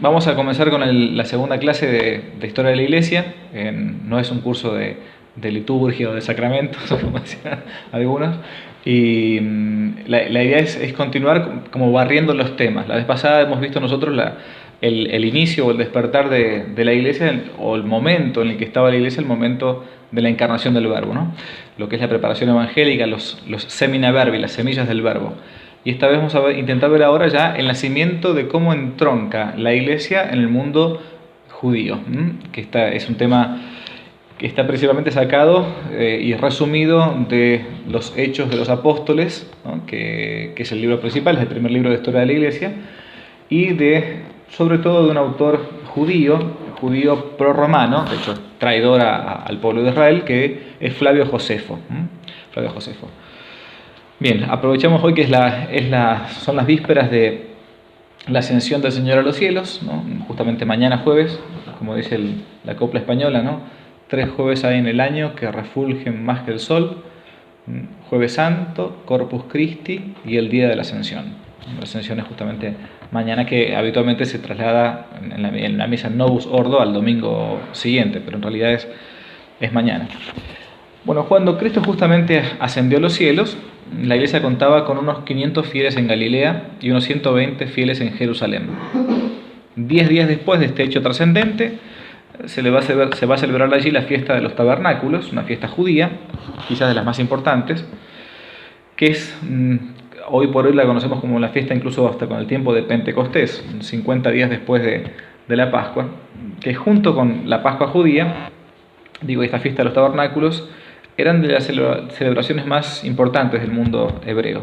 Vamos a comenzar con la segunda clase de Historia de la Iglesia. No es un curso de liturgia o de sacramentos, como decían algunos. Y la idea es continuar como barriendo los temas. La vez pasada hemos visto nosotros el inicio o el despertar de la Iglesia, o el momento en el que estaba la Iglesia, el momento de la encarnación del Verbo, ¿no? Lo que es la preparación evangélica, los semina verbi, las semillas del Verbo. Y esta vez vamos a intentar ver ahora ya el nacimiento de cómo entronca la Iglesia en el mundo judío, que es un tema que está principalmente sacado y resumido de los Hechos de los Apóstoles, ¿no? que es el libro principal, es el primer libro de historia de la Iglesia, y sobre todo de un autor judío prorromano, de hecho traidor al pueblo de Israel, que es Flavio Josefo. Flavio Josefo. Bien, aprovechamos hoy que son las vísperas de la ascensión del Señor a los cielos, ¿no? Justamente mañana jueves, como dice la copla española, ¿no? 3 jueves hay en el año que refulgen más que el sol: Jueves Santo, Corpus Christi y el día de la Ascensión. La Ascensión es justamente mañana, que habitualmente se traslada en la misa Novus Ordo al domingo siguiente, pero en realidad es mañana. Bueno, cuando Cristo justamente ascendió a los cielos, la Iglesia contaba con unos 500 fieles en Galilea y unos 120 fieles en Jerusalén. 10 días después de este hecho trascendente, se va a celebrar allí la fiesta de los tabernáculos, una fiesta judía, quizás de las más importantes, que es, hoy por hoy la conocemos como la fiesta incluso hasta con el tiempo de Pentecostés, 50 días después de la Pascua, que junto con la Pascua judía, esta fiesta de los tabernáculos, eran de las celebraciones más importantes del mundo hebreo,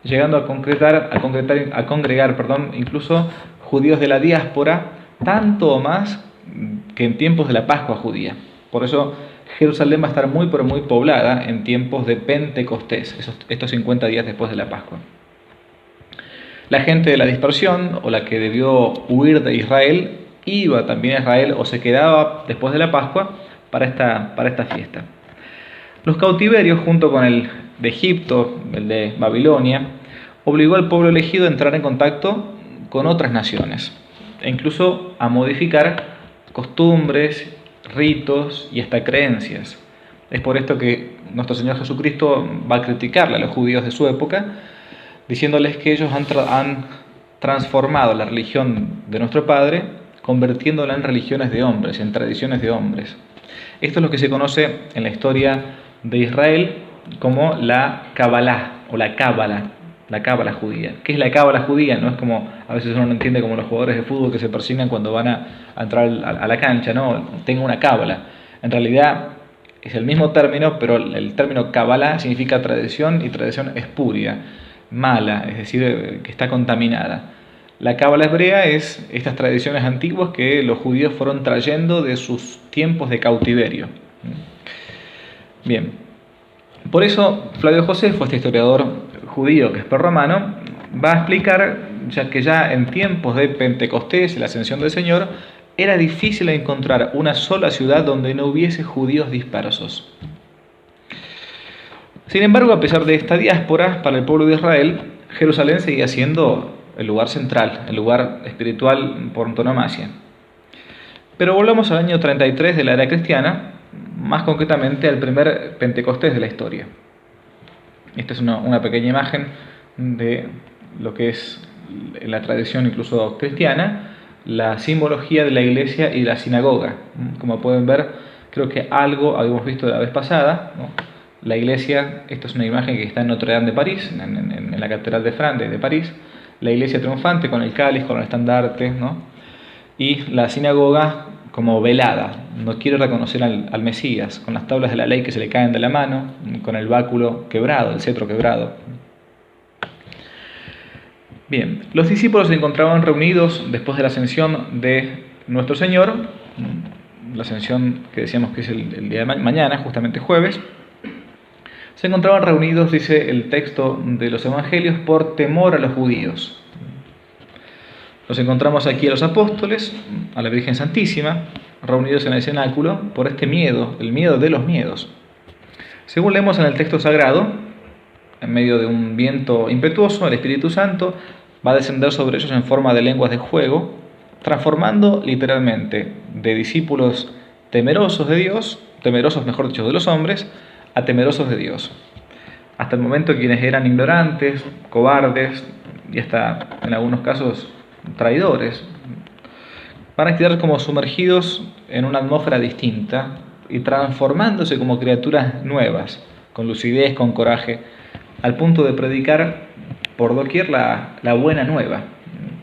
llegando a congregar incluso judíos de la diáspora, tanto o más que en tiempos de la Pascua judía. Por eso Jerusalén va a estar muy pero muy poblada en tiempos de Pentecostés, estos 50 días después de la Pascua. La gente de la dispersión, o la que debió huir de Israel, iba también a Israel o se quedaba después de la Pascua para esta fiesta. Los cautiverios, junto con el de Egipto, el de Babilonia, obligó al pueblo elegido a entrar en contacto con otras naciones e incluso a modificar costumbres, ritos y hasta creencias. Es por esto que nuestro Señor Jesucristo va a criticarle a los judíos de su época, diciéndoles que ellos han transformado la religión de nuestro Padre, convirtiéndola en religiones de hombres, en tradiciones de hombres. Esto es lo que se conoce en la historia de Israel como la Kabbalah o la Cábala judía. ¿Qué es la Cábala judía? No es como a veces uno no entiende, como los jugadores de fútbol que se persignan cuando van a entrar a la cancha, no, tengo una Cábala. En realidad es el mismo término, pero el término Kabbalah significa tradición, y tradición espuria, mala, es decir, que está contaminada. La Cábala hebrea es estas tradiciones antiguas que los judíos fueron trayendo de sus tiempos de cautiverio. Bien, por eso Flavio Josefo, este historiador judío que es prerromano, va a explicar que ya en tiempos de Pentecostés y la ascensión del Señor era difícil encontrar una sola ciudad donde no hubiese judíos dispersos. Sin embargo, a pesar de esta diáspora, para el pueblo de Israel, Jerusalén seguía siendo el lugar central, el lugar espiritual por antonomasia. Pero volvamos al año 33 de la era cristiana, más concretamente al primer Pentecostés de la historia. Esta es una pequeña imagen de lo que es la tradición incluso cristiana, la simbología de la iglesia y la sinagoga. Como pueden ver, creo que algo habíamos visto la vez pasada, ¿no? La iglesia, esta es una imagen que está en Notre Dame de París, en la Catedral de Flandes de París, la iglesia triunfante con el cáliz, con el estandarte, ¿no? Y la sinagoga como velada, no quiere reconocer al Mesías, con las tablas de la ley que se le caen de la mano, con el báculo quebrado, el cetro quebrado. Bien, los discípulos se encontraban reunidos después de la ascensión de nuestro Señor, la ascensión que decíamos que es el día de mañana, justamente jueves. Se encontraban reunidos, dice el texto de los evangelios, por temor a los judíos. Nos encontramos aquí a los apóstoles, a la Virgen Santísima, reunidos en el cenáculo por este miedo, el miedo de los miedos. Según leemos en el texto sagrado, en medio de un viento impetuoso, el Espíritu Santo va a descender sobre ellos en forma de lenguas de fuego, transformando literalmente de discípulos temerosos de Dios, temerosos mejor dicho de los hombres, a temerosos de Dios. Hasta el momento quienes eran ignorantes, cobardes y hasta en algunos casos traidores, van a quedar como sumergidos en una atmósfera distinta y transformándose como criaturas nuevas, con lucidez, con coraje, al punto de predicar por doquier la buena nueva.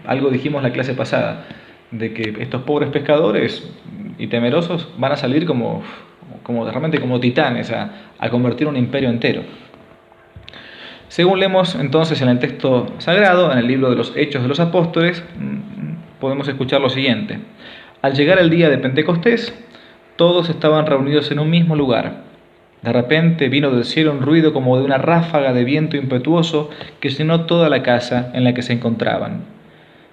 Algo dijimos la clase pasada, de que estos pobres pescadores y temerosos van a salir realmente como titanes a convertir un imperio entero. Según leemos entonces en el texto sagrado, en el libro de los Hechos de los Apóstoles, podemos escuchar lo siguiente. Al llegar el día de Pentecostés, todos estaban reunidos en un mismo lugar. De repente vino del cielo un ruido como de una ráfaga de viento impetuoso que llenó toda la casa en la que se encontraban.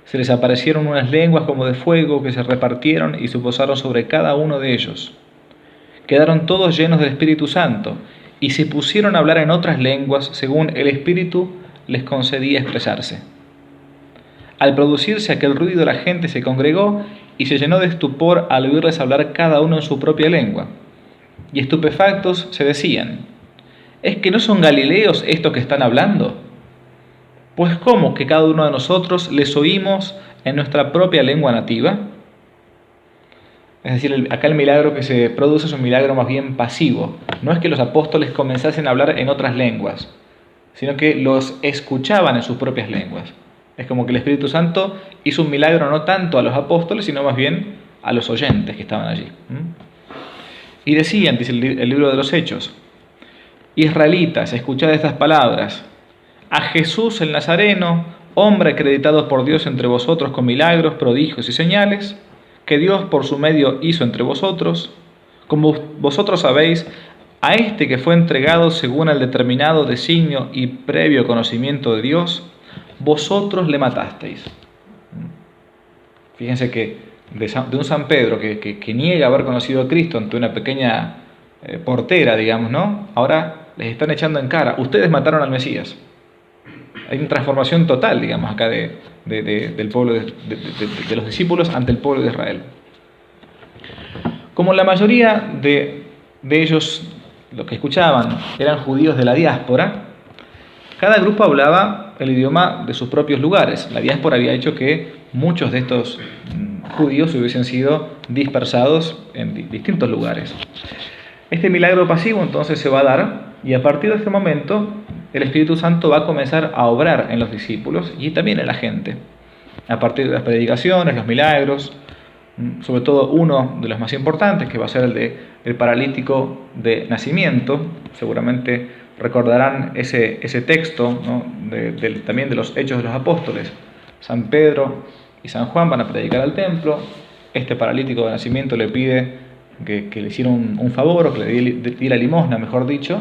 Se les aparecieron unas lenguas como de fuego que se repartieron y se posaron sobre cada uno de ellos. Quedaron todos llenos del Espíritu Santo y se pusieron a hablar en otras lenguas según el Espíritu les concedía expresarse. Al producirse aquel ruido, la gente se congregó y se llenó de estupor al oírles hablar cada uno en su propia lengua. Y estupefactos se decían: ¿es que no son galileos estos que están hablando? Pues ¿cómo que cada uno de nosotros les oímos en nuestra propia lengua nativa? Es decir, acá el milagro que se produce es un milagro más bien pasivo. No es que los apóstoles comenzasen a hablar en otras lenguas, sino que los escuchaban en sus propias lenguas. Es como que el Espíritu Santo hizo un milagro no tanto a los apóstoles, sino más bien a los oyentes que estaban allí. Y decían, dice el libro de los Hechos: israelitas, escuchad estas palabras. A Jesús el Nazareno, hombre acreditado por Dios entre vosotros con milagros, prodigios y señales, que Dios por su medio hizo entre vosotros, como vosotros sabéis, a este que fue entregado según el determinado designio y previo conocimiento de Dios, vosotros le matasteis. Fíjense que de un San Pedro que niega haber conocido a Cristo ante una pequeña portera, digamos, ¿no? Ahora les están echando en cara: ustedes mataron al Mesías. Hay una transformación total, digamos, acá del pueblo de los discípulos ante el pueblo de Israel. Como la mayoría de ellos, los que escuchaban, eran judíos de la diáspora, cada grupo hablaba el idioma de sus propios lugares. La diáspora había hecho que muchos de estos judíos hubiesen sido dispersados en distintos lugares. Este milagro pasivo entonces se va a dar, y a partir de este momento el Espíritu Santo va a comenzar a obrar en los discípulos y también en la gente. A partir de las predicaciones, los milagros, sobre todo uno de los más importantes, que va a ser el paralítico de nacimiento. Seguramente recordarán ese texto, ¿no? También de los Hechos de los Apóstoles. San Pedro y San Juan van a predicar al templo. Este paralítico de nacimiento le pide que le hiciera un favor, o que le diera limosna, mejor dicho.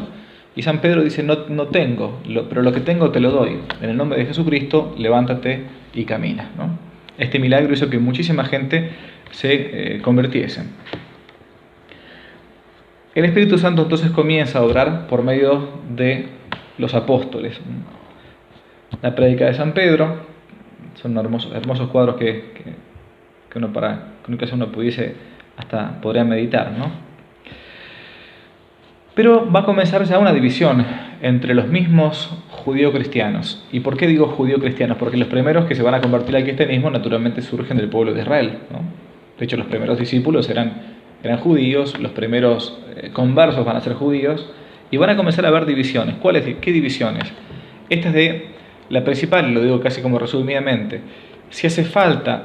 Y San Pedro dice: no tengo, pero lo que tengo te lo doy. En el nombre de Jesucristo, levántate y camina, ¿no? Este milagro hizo que muchísima gente se convirtiese. El Espíritu Santo entonces comienza a obrar por medio de los apóstoles. La prédica de San Pedro son hermosos cuadros que uno pudiese hasta podría meditar, ¿no? Pero va a comenzar ya una división entre los mismos judío-cristianos. ¿Y por qué digo judío-cristianos? Porque los primeros que se van a convertir al cristianismo naturalmente surgen del pueblo de Israel, ¿no? De hecho, los primeros discípulos eran judíos, los primeros conversos van a ser judíos, y van a comenzar a haber divisiones. ¿Qué divisiones? Esta es de la principal, lo digo casi como resumidamente: si hace falta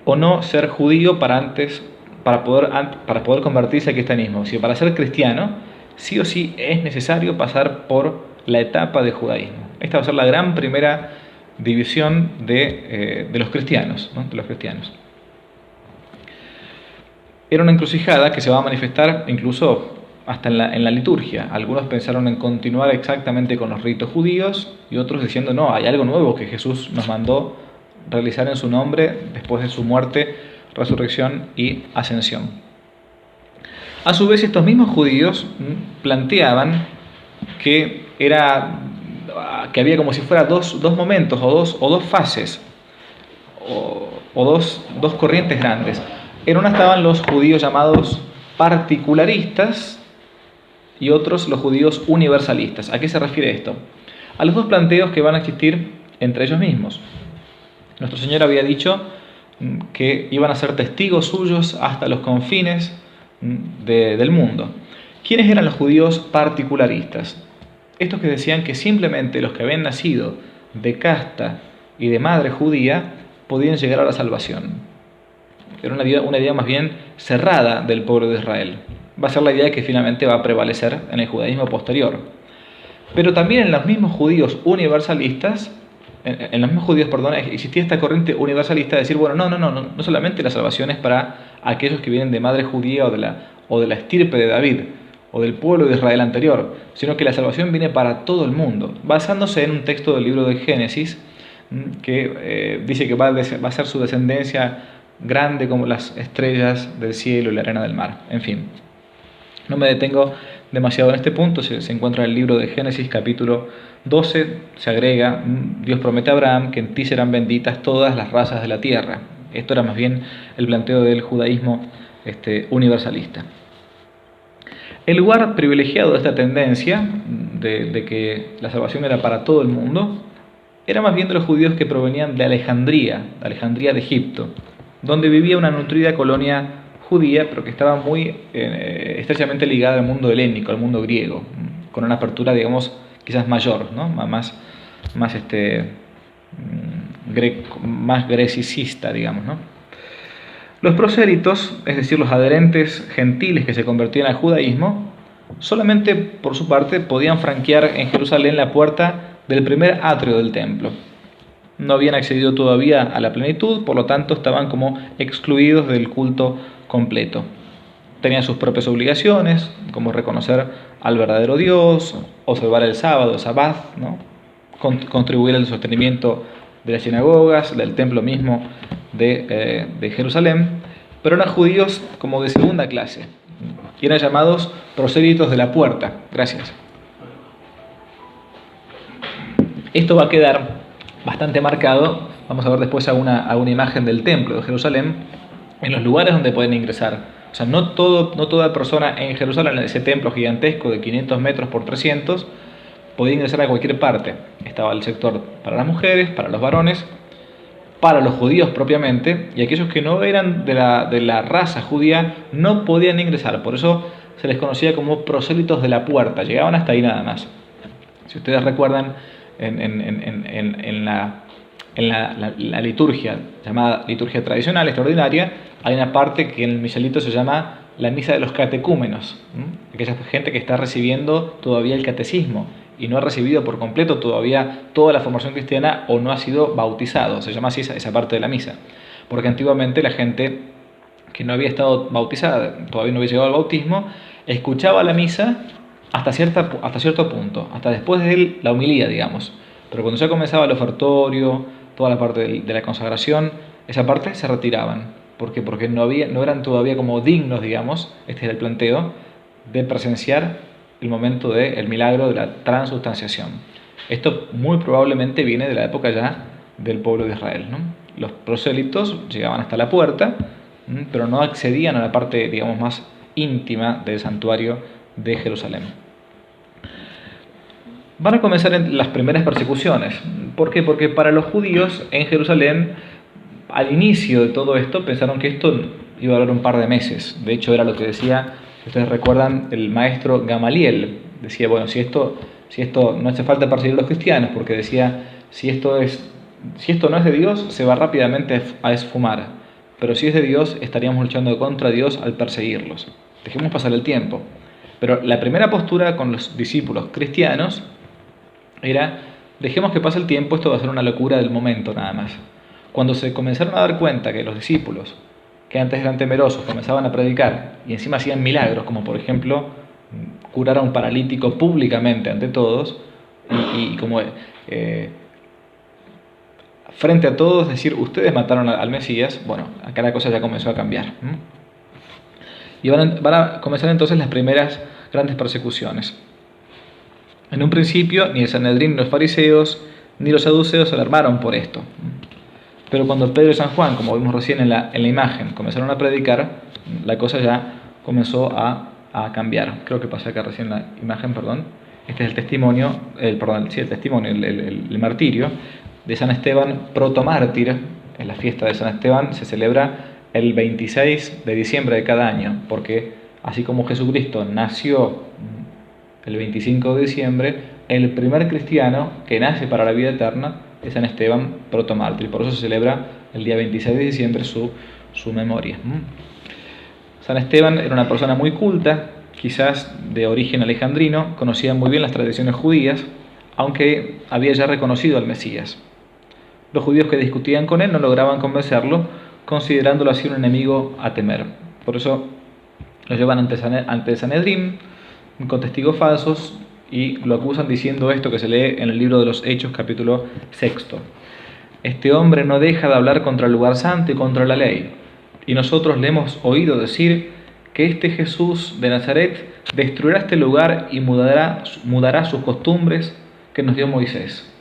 o no ser judío para poder convertirse al cristianismo. Si para ser cristiano, sí o sí es necesario pasar por la etapa de judaísmo. Esta va a ser la gran primera división de los cristianos, ¿no? De los cristianos. Era una encrucijada que se va a manifestar incluso hasta en la liturgia. Algunos pensaron en continuar exactamente con los ritos judíos, y otros diciendo: no, hay algo nuevo que Jesús nos mandó realizar en su nombre después de su muerte, resurrección y ascensión. A su vez, estos mismos judíos planteaban que había como si fuera dos momentos o dos fases, o dos corrientes grandes. En una estaban los judíos llamados particularistas y otros los judíos universalistas. ¿A qué se refiere esto? A los dos planteos que van a existir entre ellos mismos. Nuestro Señor había dicho que iban a ser testigos suyos hasta los confines del mundo. ¿Quiénes eran los judíos particularistas? Estos que decían que simplemente los que habían nacido de casta y de madre judía podían llegar a la salvación. Era una idea más bien cerrada del pueblo de Israel. Va a ser la idea que finalmente va a prevalecer en el judaísmo posterior. Pero también en los mismos judíos universalistas, existía esta corriente universalista de decir, bueno, no solamente la salvación es para aquellos que vienen de madre judía o de la estirpe de David, o del pueblo de Israel anterior, sino que la salvación viene para todo el mundo, basándose en un texto del libro de Génesis, que dice que va a ser su descendencia grande como las estrellas del cielo y la arena del mar. En fin, no me detengo demasiado en este punto. Se encuentra en el libro de Génesis capítulo 12, se agrega, Dios promete a Abraham que en ti serán benditas todas las razas de la tierra. Esto era más bien el planteo del judaísmo universalista. El lugar privilegiado de esta tendencia, de que la salvación era para todo el mundo, era más bien de los judíos que provenían de Alejandría de Egipto, donde vivía una nutrida colonia judía, pero que estaba muy estrechamente ligada al mundo helénico, al mundo griego, con una apertura, digamos, quizás mayor, ¿no? más grecicista, digamos, ¿no? Los prosélitos, es decir, los adherentes gentiles que se convertían al judaísmo, solamente por su parte podían franquear en Jerusalén la puerta del primer atrio del templo. No habían accedido todavía a la plenitud, por lo tanto estaban como excluidos del culto completo. Tenían sus propias obligaciones, como reconocer al verdadero Dios, observar el sábado, el sabbat, ¿no? Contribuir al sostenimiento de las sinagogas, del templo mismo de Jerusalén, pero eran judíos como de segunda clase, y eran llamados prosélitos de la puerta. Gracias. Esto va a quedar bastante marcado, vamos a ver después a una imagen del templo de Jerusalén, en los lugares donde pueden ingresar. O sea, no toda persona en Jerusalén, en ese templo gigantesco de 500 metros por 300, podía ingresar a cualquier parte. Estaba el sector para las mujeres, para los varones, para los judíos propiamente, y aquellos que no eran de la raza judía no podían ingresar. Por eso se les conocía como prosélitos de la puerta, llegaban hasta ahí nada más. Si ustedes recuerdan, en la liturgia, llamada liturgia tradicional, extraordinaria, hay una parte que en el misalito se llama la misa de los catecúmenos, aquella gente que está recibiendo todavía el catecismo y no ha recibido por completo todavía toda la formación cristiana o no ha sido bautizado. Se llama así esa parte de la misa, porque antiguamente la gente que no había estado bautizada, todavía no había llegado al bautismo, escuchaba la misa hasta cierto punto, hasta después de la homilía, digamos. Pero cuando ya comenzaba el ofertorio, toda la parte de la consagración, esa parte se retiraban. ¿Por qué? Porque no eran todavía como dignos, digamos, este era el planteo, de presenciar el momento del milagro de la transustanciación. Esto muy probablemente viene de la época ya del pueblo de Israel, ¿no? Los prosélitos llegaban hasta la puerta, pero no accedían a la parte, digamos, más íntima del santuario de Jerusalén. Van a comenzar las primeras persecuciones. ¿Por qué? Porque para los judíos en Jerusalén, al inicio de todo esto, pensaron que esto iba a durar un par de meses. De hecho, era lo que decía, si ustedes recuerdan, el maestro Gamaliel. Decía, bueno, si esto no hace falta perseguir a los cristianos, porque decía, si esto no es de Dios, se va rápidamente a esfumar. Pero si es de Dios, estaríamos luchando contra Dios al perseguirlos. Dejemos pasar el tiempo. Pero la primera postura con los discípulos cristianos era, dejemos que pase el tiempo, esto va a ser una locura del momento nada más. Cuando se comenzaron a dar cuenta que los discípulos, que antes eran temerosos, comenzaban a predicar y encima hacían milagros, como por ejemplo curar a un paralítico públicamente ante todos, y como frente a todos decir, ustedes mataron al Mesías, bueno, acá la cosa ya comenzó a cambiar. Y van a comenzar entonces las primeras grandes persecuciones. En un principio, ni el Sanedrín, ni los fariseos, ni los saduceos se alarmaron por esto. Pero cuando Pedro y San Juan, como vimos recién en la imagen, comenzaron a predicar, la cosa ya comenzó a cambiar. Creo que pasé acá recién la imagen, perdón. Este es el testimonio, el testimonio, el martirio de San Esteban protomártir. En la fiesta de San Esteban se celebra el 26 de diciembre de cada año, porque así como Jesucristo nació el 25 de diciembre, el primer cristiano que nace para la vida eterna es San Esteban protomártir. Por eso se celebra el día 26 de diciembre su memoria. San Esteban era una persona muy culta, quizás de origen alejandrino, conocía muy bien las tradiciones judías, aunque había ya reconocido al Mesías. Los judíos que discutían con él no lograban convencerlo, considerándolo así un enemigo a temer. Por eso lo llevan ante el Sanedrín con testigos falsos y lo acusan diciendo esto que se lee en el libro de los Hechos, capítulo 6. Este hombre no deja de hablar contra el lugar santo y contra la ley. Y nosotros le hemos oído decir que este Jesús de Nazaret destruirá este lugar y mudará sus costumbres que nos dio Moisés.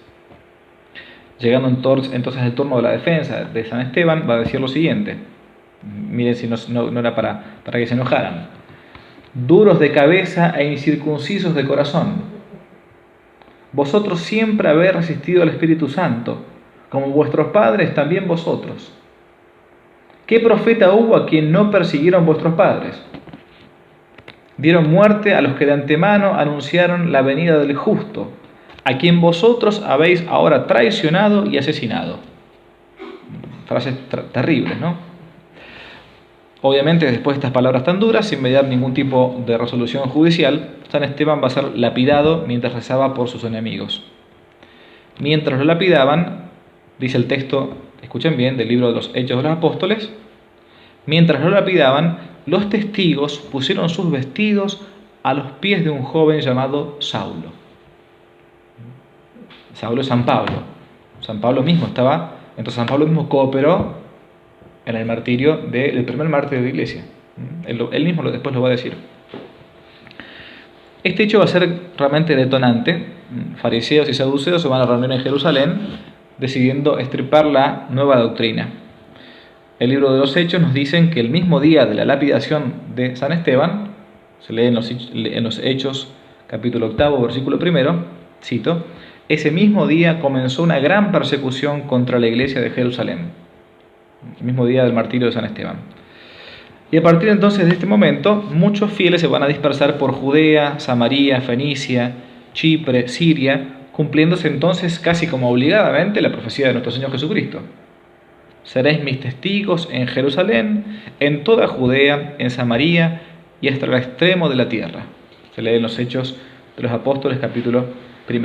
Llegando entonces el turno de la defensa de San Esteban, va a decir lo siguiente. Miren si no era para que se enojaran. Duros de cabeza e incircuncisos de corazón. Vosotros siempre habéis resistido al Espíritu Santo, como vuestros padres también vosotros. ¿Qué profeta hubo a quien no persiguieron vuestros padres? Dieron muerte a los que de antemano anunciaron la venida del justo, a quien vosotros habéis ahora traicionado y asesinado. Frases terribles, ¿no? Obviamente, después de estas palabras tan duras, sin mediar ningún tipo de resolución judicial, San Esteban va a ser lapidado mientras rezaba por sus enemigos. Mientras lo lapidaban, dice el texto, escuchen bien, del libro de los Hechos de los Apóstoles, mientras lo lapidaban, los testigos pusieron sus vestidos a los pies de un joven llamado Saulo. Saulo es San Pablo. San Pablo mismo cooperó en el martirio del primer mártir de la iglesia. Él mismo después lo va a decir. Este hecho va a ser realmente detonante. Fariseos y saduceos se van a reunir en Jerusalén decidiendo estripar la nueva doctrina. El libro de los Hechos nos dicen que el mismo día de la lapidación de San Esteban, se lee en los Hechos capítulo 8, versículo 1, cito, ese mismo día comenzó una gran persecución contra la iglesia de Jerusalén. El mismo día del martirio de San Esteban. Y a partir entonces de este momento, muchos fieles se van a dispersar por Judea, Samaria, Fenicia, Chipre, Siria, cumpliéndose entonces casi como obligadamente la profecía de nuestro Señor Jesucristo. Seréis mis testigos en Jerusalén, en toda Judea, en Samaria y hasta el extremo de la tierra. Se lee en los Hechos de los Apóstoles, capítulo 1.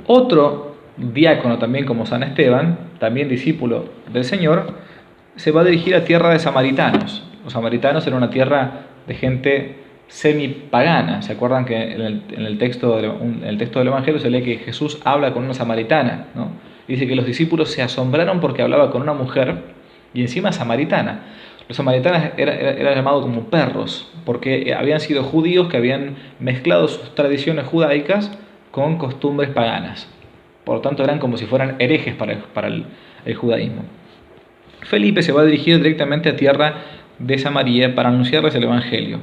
Otro diácono también como San Esteban, también discípulo del Señor, se va a dirigir a tierra de samaritanos. Los samaritanos eran una tierra de gente semipagana. ¿Se acuerdan que en el texto del Evangelio se lee que Jesús habla con una samaritana, ¿no? Dice que los discípulos se asombraron porque hablaba con una mujer y encima samaritana. Los samaritanos eran llamados como perros porque habían sido judíos que habían mezclado sus tradiciones judaicas con costumbres paganas. Por lo tanto, eran como si fueran herejes para el judaísmo. Felipe se va a dirigir directamente a tierra de Samaria para anunciarles el Evangelio.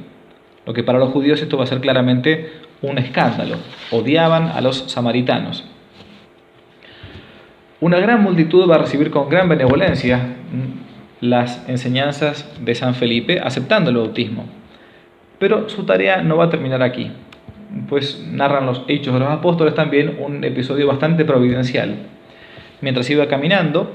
Lo que para los judíos esto va a ser claramente un escándalo. Odiaban a los samaritanos. Una gran multitud va a recibir con gran benevolencia las enseñanzas de San Felipe, aceptando el bautismo. Pero su tarea no va a terminar aquí, pues narran los Hechos de los Apóstoles también un episodio bastante providencial. Mientras iba caminando,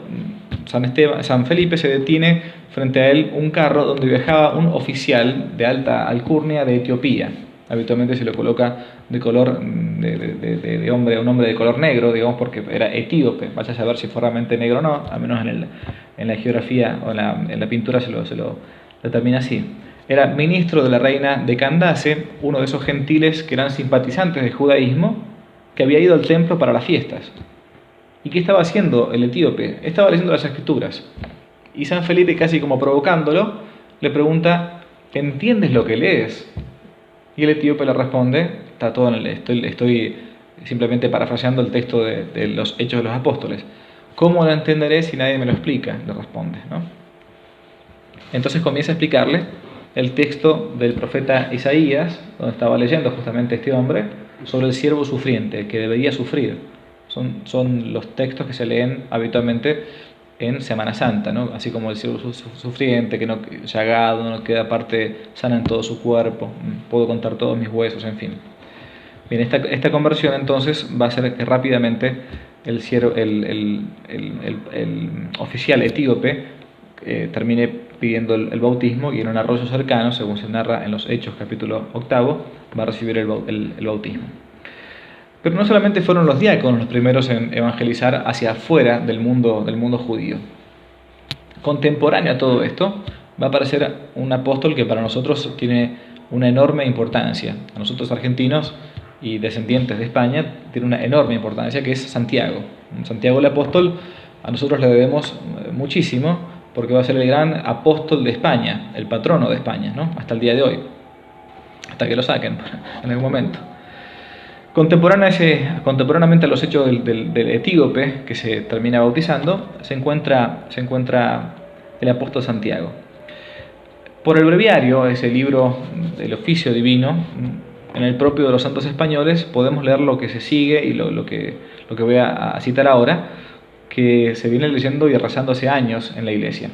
San Felipe se detiene frente a él un carro donde viajaba un oficial de alta alcurnia de Etiopía. Habitualmente se lo coloca de color de hombre, un hombre de color negro, digamos, porque era etíope. Vaya a saber si fue realmente negro o no, al menos en la geografía o en la pintura se lo determina así. Era ministro de la reina de Candace, uno de esos gentiles que eran simpatizantes del judaísmo, que había ido al templo para las fiestas. ¿Y qué estaba haciendo el etíope? Estaba leyendo las escrituras. Y San Felipe, casi como provocándolo, le pregunta, ¿entiendes lo que lees? Y el etíope le responde, está todo estoy simplemente parafraseando el texto de los Hechos de los Apóstoles. ¿Cómo lo entenderé si nadie me lo explica?, le responde, ¿no? Entonces comienza a explicarle el texto del profeta Isaías, donde estaba leyendo justamente este hombre, sobre el siervo sufriente, el que debería sufrir. Son los textos que se leen habitualmente en Semana Santa, ¿no? Así como el siervo sufriente, que no llagado, no queda parte sana en todo su cuerpo, puedo contar todos mis huesos, en fin. Bien, esta conversión entonces va a hacer que rápidamente el oficial etíope termine pidiendo el bautismo, y en un arroyo cercano, según se narra en los Hechos capítulo 8, va a recibir el bautismo. Pero no solamente fueron los diáconos los primeros en evangelizar hacia afuera del mundo judío. Contemporáneo a todo esto va a aparecer un apóstol que para nosotros tiene una enorme importancia. A nosotros argentinos y descendientes de España tiene una enorme importancia, que es Santiago. Santiago el apóstol a nosotros le debemos muchísimo, porque va a ser el gran apóstol de España, el patrono de España, ¿no? Hasta el día de hoy, hasta que lo saquen en algún momento. Contemporáneamente a los hechos del etíope que se termina bautizando, se encuentra el apóstol Santiago. Por el breviario, ese libro del oficio divino, en el propio de los santos españoles podemos leer lo que se sigue y lo que voy a citar ahora, que se viene leyendo y rezando hace años en la iglesia.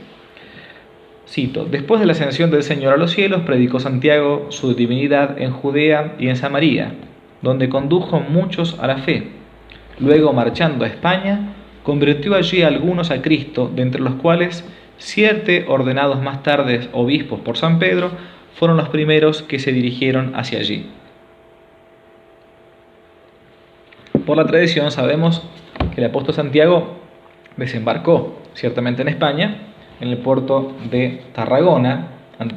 Cito: después de la ascensión del Señor a los cielos, predicó Santiago su divinidad en Judea y en Samaria, donde condujo muchos a la fe. Luego, marchando a España, convirtió allí a algunos a Cristo, de entre los cuales 7 ordenados más tarde obispos por San Pedro fueron los primeros que se dirigieron hacia allí. Por la tradición sabemos que el apóstol Santiago desembarcó ciertamente en España, en el puerto de Tarragona,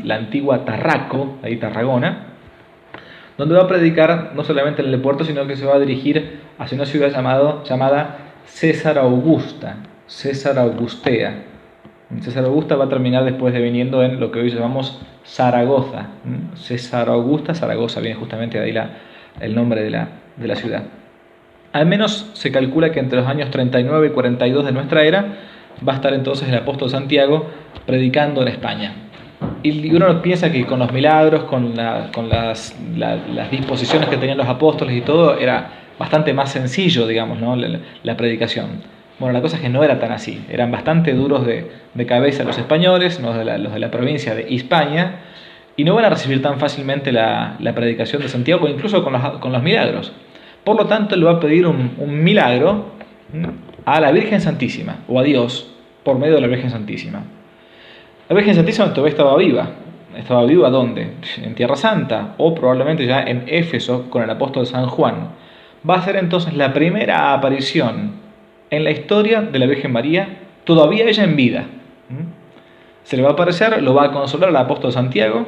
la antigua Tarraco, ahí Tarragona, donde va a predicar no solamente en el puerto, sino que se va a dirigir hacia una ciudad llamada César Augusta, César Augustea. César Augusta va a terminar después deviniendo en lo que hoy llamamos Zaragoza. César Augusta, Zaragoza, viene justamente de ahí el nombre de la ciudad. Al menos se calcula que entre los años 39 y 42 de nuestra era va a estar entonces el apóstol Santiago predicando en España. Y uno piensa que con los milagros, con las disposiciones que tenían los apóstoles y todo, era bastante más sencillo, digamos, ¿no?, la predicación. Bueno, la cosa es que no era tan así. Eran bastante duros de cabeza los españoles, los de la provincia de Hispania, y no van a recibir tan fácilmente la predicación de Santiago, incluso con los milagros. Por lo tanto, le va a pedir un milagro a la Virgen Santísima, o a Dios, por medio de la Virgen Santísima. La Virgen Santísima todavía estaba viva. ¿Estaba viva dónde? En Tierra Santa, o probablemente ya en Éfeso con el apóstol San Juan. Va a ser entonces la primera aparición en la historia de la Virgen María, todavía ella en vida. Se le va a aparecer, lo va a consolar al apóstol Santiago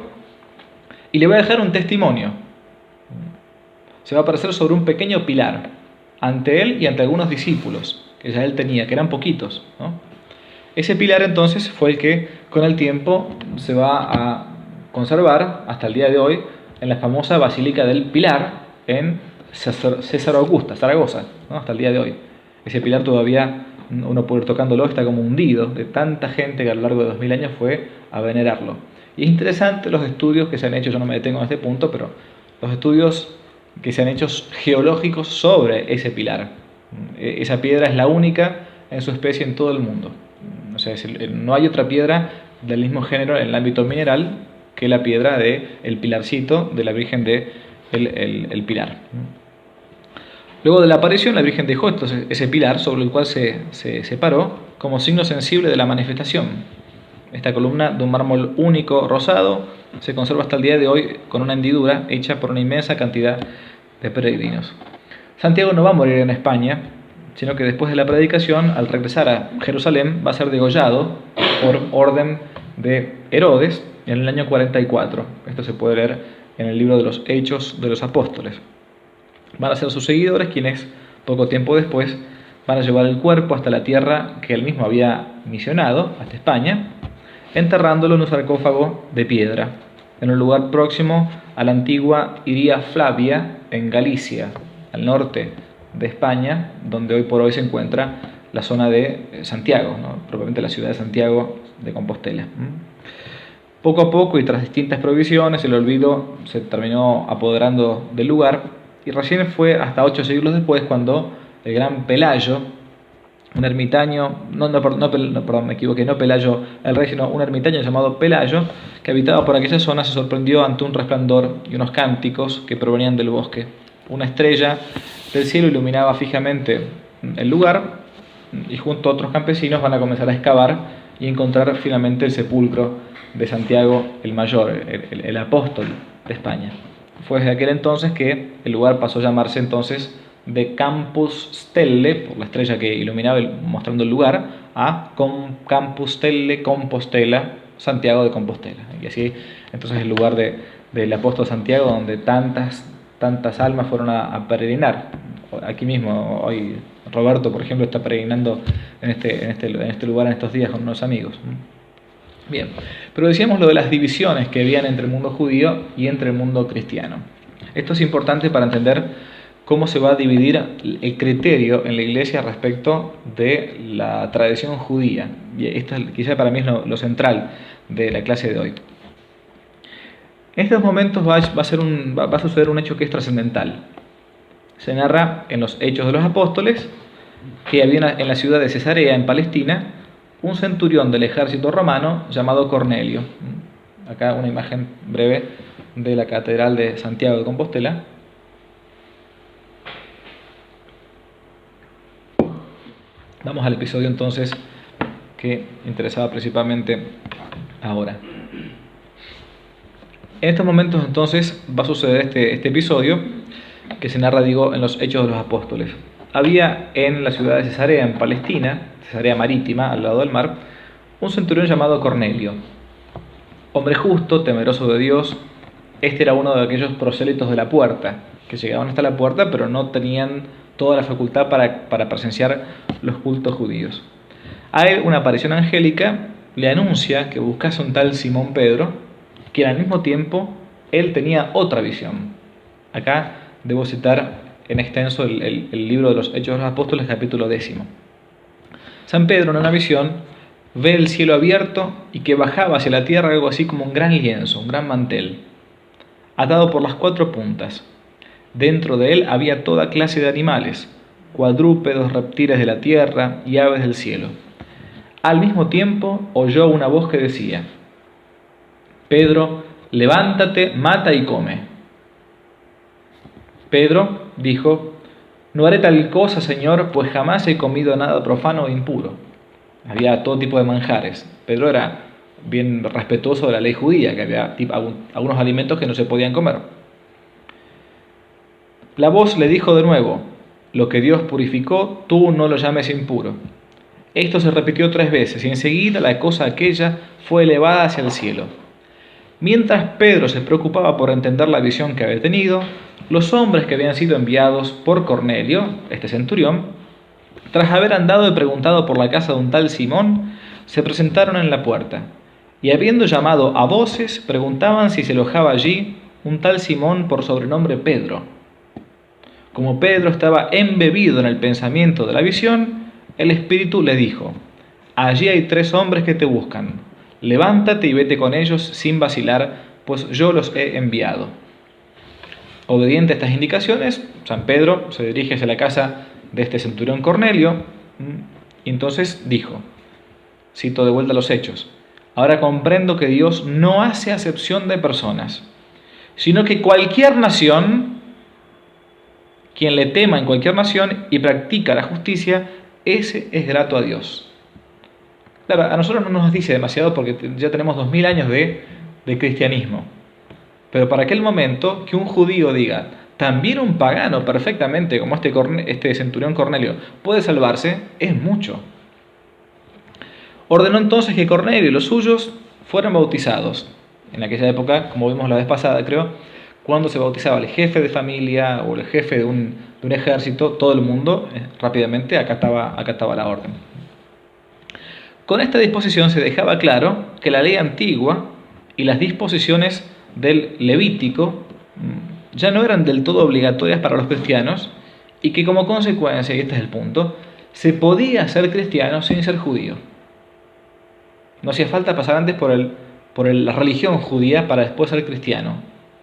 y le va a dejar un testimonio. Se va a aparecer sobre un pequeño pilar, ante él y ante algunos discípulos que ya él tenía, que eran poquitos, ¿no? Ese pilar entonces fue el que con el tiempo se va a conservar hasta el día de hoy en la famosa Basílica del Pilar en César Augusta, Zaragoza, ¿no?, hasta el día de hoy. Ese pilar todavía uno puede ir tocándolo, está como hundido de tanta gente que a lo largo de 2000 años fue a venerarlo. Y es interesante los estudios que se han hecho, yo no me detengo en este punto, pero los estudios que se han hecho geológicos sobre ese pilar. Esa piedra es la única en su especie en todo el mundo. O sea, no hay otra piedra del mismo género en el ámbito mineral que la piedra del pilarcito de la Virgen del Pilar. Luego de la aparición, la Virgen dejó entonces ese pilar sobre el cual se paró como signo sensible de la manifestación. Esta columna de un mármol único rosado se conserva hasta el día de hoy con una hendidura hecha por una inmensa cantidad de peregrinos. Santiago no va a morir en España, sino que después de la predicación, al regresar a Jerusalén, va a ser degollado por orden de Herodes en el año 44. Esto se puede leer en el libro de los Hechos de los Apóstoles. Van a ser sus seguidores quienes, poco tiempo después, van a llevar el cuerpo hasta la tierra que él mismo había misionado, hasta España, enterrándolo en un sarcófago de piedra, en un lugar próximo a la antigua Iria Flavia, en Galicia, al norte de España, donde hoy por hoy se encuentra la zona de Santiago, ¿no? Propiamente la ciudad de Santiago de Compostela. Poco a poco y tras distintas provisiones, el olvido se terminó apoderando del lugar y recién fue hasta 8 siglos después cuando el gran Pelayo, un ermitaño, perdón, me equivoqué, no Pelayo el rey, sino un ermitaño llamado Pelayo, que habitaba por aquella zona, se sorprendió ante un resplandor y unos cánticos que provenían del bosque. Una estrella del cielo iluminaba fijamente el lugar y junto a otros campesinos van a comenzar a excavar y encontrar finalmente el sepulcro de Santiago el Mayor, el apóstol de España. Fue desde aquel entonces que el lugar pasó a llamarse entonces de Campus Stelle, por la estrella que iluminaba mostrando el lugar, a Campus Stelle Compostela, Santiago de Compostela. Y así entonces el lugar del apóstol Santiago donde tantas almas fueron a peregrinar. Aquí mismo, hoy Roberto, por ejemplo, está peregrinando en este lugar en estos días con unos amigos. Bien, pero decíamos lo de las divisiones que habían entre el mundo judío y entre el mundo cristiano. Esto es importante para entender cómo se va a dividir el criterio en la iglesia respecto de la tradición judía. Y esto quizá para mí es lo central de la clase de hoy. En estos momentos va a suceder un hecho que es trascendental. Se narra en los Hechos de los Apóstoles que había en la ciudad de Cesarea, en Palestina, un centurión del ejército romano llamado Cornelio. Acá una imagen breve de la Catedral de Santiago de Compostela. Vamos al episodio entonces que interesaba principalmente ahora. En estos momentos entonces va a suceder este episodio que se narra, en los Hechos de los Apóstoles. Había en la ciudad de Cesarea, en Palestina, Cesarea marítima, al lado del mar, un centurión llamado Cornelio. Hombre justo, temeroso de Dios, este era uno de aquellos prosélitos de la puerta, que llegaban hasta la puerta pero no tenían toda la facultad para presenciar los cultos judíos. A él una aparición angélica le anuncia que buscase un tal Simón Pedro, que al mismo tiempo él tenía otra visión. Acá debo citar en extenso el libro de los Hechos de los Apóstoles, capítulo 10. San Pedro en una visión ve el cielo abierto y que bajaba hacia la tierra algo así como un gran lienzo, un gran mantel, atado por las 4 puntas. Dentro de él había toda clase de animales, cuadrúpedos, reptiles de la tierra y aves del cielo. Al mismo tiempo oyó una voz que decía: Pedro, levántate, mata y come. Pedro dijo: no haré tal cosa, Señor, pues jamás he comido nada profano o impuro. Había todo tipo de manjares. Pedro era bien respetuoso de la ley judía, que había algunos alimentos que no se podían comer. La voz le dijo de nuevo: lo que Dios purificó, tú no lo llames impuro. Esto se repitió 3 veces y enseguida la cosa aquella fue elevada hacia el cielo. Mientras Pedro se preocupaba por entender la visión que había tenido, los hombres que habían sido enviados por Cornelio, este centurión, tras haber andado y preguntado por la casa de un tal Simón, se presentaron en la puerta, y habiendo llamado a voces, preguntaban si se alojaba allí un tal Simón por sobrenombre Pedro. Como Pedro estaba embebido en el pensamiento de la visión, el Espíritu le dijo: allí hay 3 hombres que te buscan, levántate y vete con ellos sin vacilar, pues yo los he enviado. Obediente a estas indicaciones, San Pedro se dirige hacia la casa de este centurión Cornelio y entonces dijo, cito de vuelta los Hechos: ahora comprendo que Dios no hace acepción de personas, sino que cualquier nación, quien le tema en cualquier nación y practica la justicia, ese es grato a Dios. Claro, a nosotros no nos dice demasiado porque ya tenemos 2000 años de cristianismo. Pero para aquel momento, que un judío diga, también un pagano perfectamente, como este centurión Cornelio, puede salvarse, es mucho. Ordenó entonces que Cornelio y los suyos fueran bautizados. En aquella época, como vimos la vez pasada, creo, cuando se bautizaba el jefe de familia o el jefe de un ejército, todo el mundo rápidamente acataba la orden. Con esta disposición se dejaba claro que la ley antigua y las disposiciones del Levítico ya no eran del todo obligatorias para los cristianos y que como consecuencia, y este es el punto, se podía ser cristiano sin ser judío. No hacía falta pasar antes por la religión judía para después ser cristiano.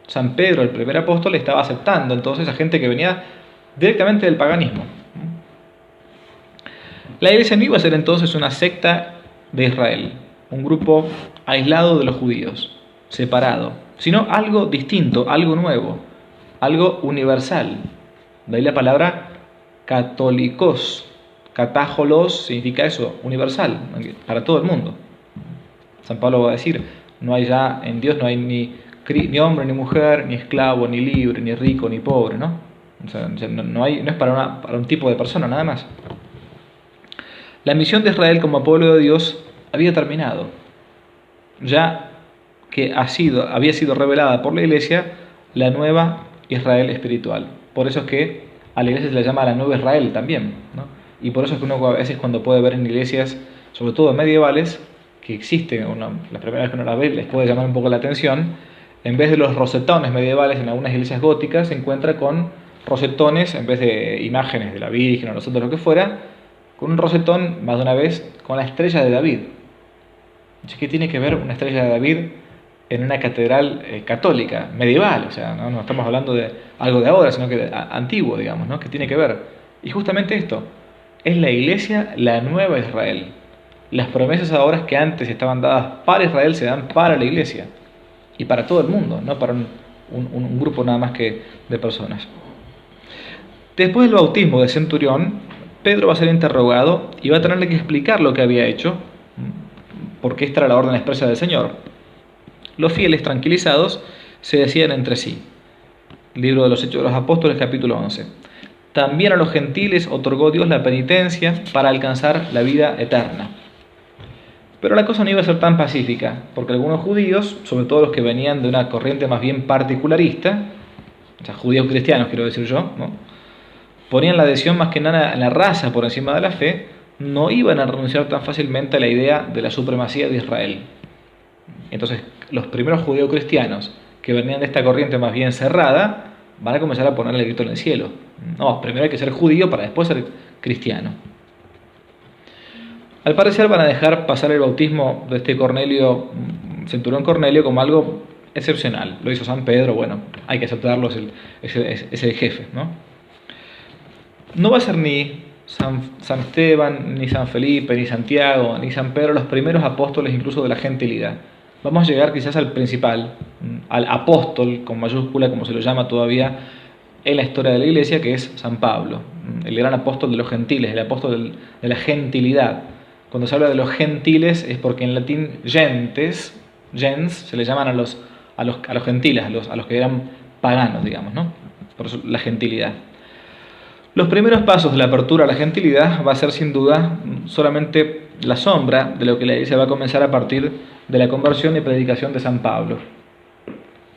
San Pedro, el primer apóstol, estaba aceptando entonces a gente que venía directamente del paganismo. La iglesia no iba a ser entonces una secta de Israel, un grupo aislado de los judíos, separado, sino algo distinto, algo nuevo, algo universal. De ahí la palabra católicos. Catájolos significa eso, universal, para todo el mundo. San Pablo va a decir, no hay ya, en Dios no hay ni hombre ni mujer, ni esclavo, ni libre, ni rico, ni pobre, ¿no? O sea, no es para un tipo de persona, nada más. La misión de Israel como pueblo de Dios había terminado, ya que había sido revelada por la iglesia la nueva Israel espiritual. Por eso es que a la iglesia se le llama la nueva Israel también, ¿no? Y por eso es que uno a veces cuando puede ver en iglesias, sobre todo medievales, que existen, la primera vez que uno la ve les puede llamar un poco la atención, en vez de los rosetones medievales en algunas iglesias góticas, se encuentra con rosetones, en vez de imágenes de la Virgen o los santos, lo que fuera, con un rosetón, más de una vez, con la estrella de David. ¿Qué tiene que ver una estrella de David en una catedral católica, medieval? O sea, no estamos hablando de algo de ahora, sino que antiguo, digamos, ¿no? ¿Qué tiene que ver? Y justamente esto, es la iglesia la nueva Israel. Las promesas ahora que antes estaban dadas para Israel se dan para la iglesia y para todo el mundo, no para un grupo nada más que de personas. Después del bautismo de Centurión, Pedro va a ser interrogado y va a tenerle que explicar lo que había hecho, porque esta era la orden expresa del Señor. Los fieles, tranquilizados, se decían entre sí. Libro de los Hechos de los Apóstoles, capítulo 11. También a los gentiles otorgó Dios la penitencia para alcanzar la vida eterna. Pero la cosa no iba a ser tan pacífica, porque algunos judíos, sobre todo los que venían de una corriente más bien particularista, o sea, judíos cristianos quiero decir yo, ¿no?, ponían la adhesión más que nada en la raza por encima de la fe, no iban a renunciar tan fácilmente a la idea de la supremacía de Israel. Entonces, los primeros judíos cristianos que venían de esta corriente más bien cerrada, van a comenzar a ponerle el grito en el cielo. No, primero hay que ser judío para después ser cristiano. Al parecer van a dejar pasar el bautismo de este centurión Cornelio, como algo excepcional. Lo hizo San Pedro, bueno, hay que aceptarlo, es el jefe, ¿no? No va a ser ni San Esteban, ni San Felipe, ni Santiago, ni San Pedro los primeros apóstoles incluso de la gentilidad. Vamos a llegar quizás al principal, al apóstol con mayúscula, como se lo llama todavía en la historia de la iglesia, que es San Pablo, el gran apóstol de los gentiles, el apóstol de la gentilidad. Cuando se habla de los gentiles es porque en latín gens, se le llaman a los gentiles, a los que eran paganos, digamos, ¿no? Por eso la gentilidad. Los primeros pasos de la apertura a la gentilidad va a ser sin duda solamente la sombra de lo que la iglesia va a comenzar a partir de la conversión y predicación de San Pablo.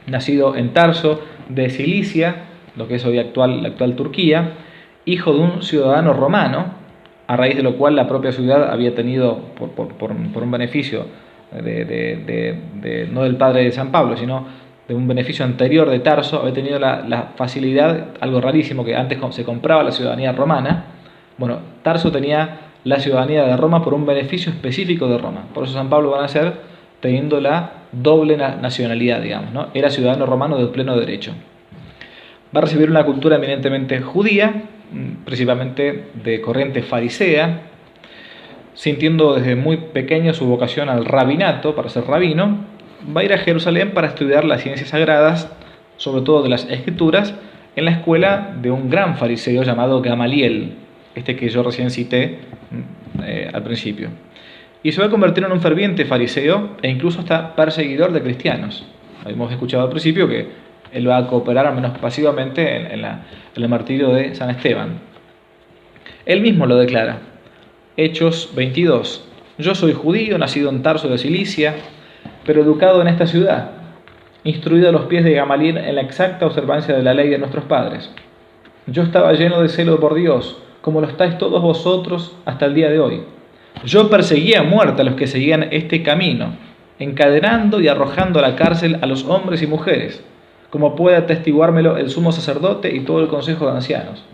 Nacido en Tarso de Cilicia, lo que es hoy la actual Turquía, hijo de un ciudadano romano, a raíz de lo cual la propia ciudad había tenido, por un beneficio no del padre de San Pablo, sino de un beneficio anterior de Tarso, había tenido la facilidad, algo rarísimo, que antes se compraba la ciudadanía romana. Bueno, Tarso tenía la ciudadanía de Roma por un beneficio específico de Roma. Por eso San Pablo van a ser teniendo la doble nacionalidad, digamos, ¿no? Era ciudadano romano de pleno derecho. Va a recibir una cultura eminentemente judía, principalmente de corriente farisea, sintiendo desde muy pequeño su vocación al rabinato, para ser rabino. Va a ir a Jerusalén para estudiar las ciencias sagradas, sobre todo de las escrituras, en la escuela de un gran fariseo llamado Gamaliel, este que yo recién cité al principio. Y se va a convertir en un ferviente fariseo e incluso hasta perseguidor de cristianos. Hemos escuchado al principio que él va a cooperar, al menos pasivamente, en el martirio de San Esteban. Él mismo lo declara. Hechos 22. Yo soy judío, nacido en Tarso de Cilicia, pero educado en esta ciudad, instruido a los pies de Gamaliel en la exacta observancia de la ley de nuestros padres. Yo estaba lleno de celo por Dios, como lo estáis todos vosotros hasta el día de hoy. Yo perseguía a muerte a los que seguían este camino, encadenando y arrojando a la cárcel a los hombres y mujeres, como puede atestiguármelo el sumo sacerdote y todo el consejo de ancianos.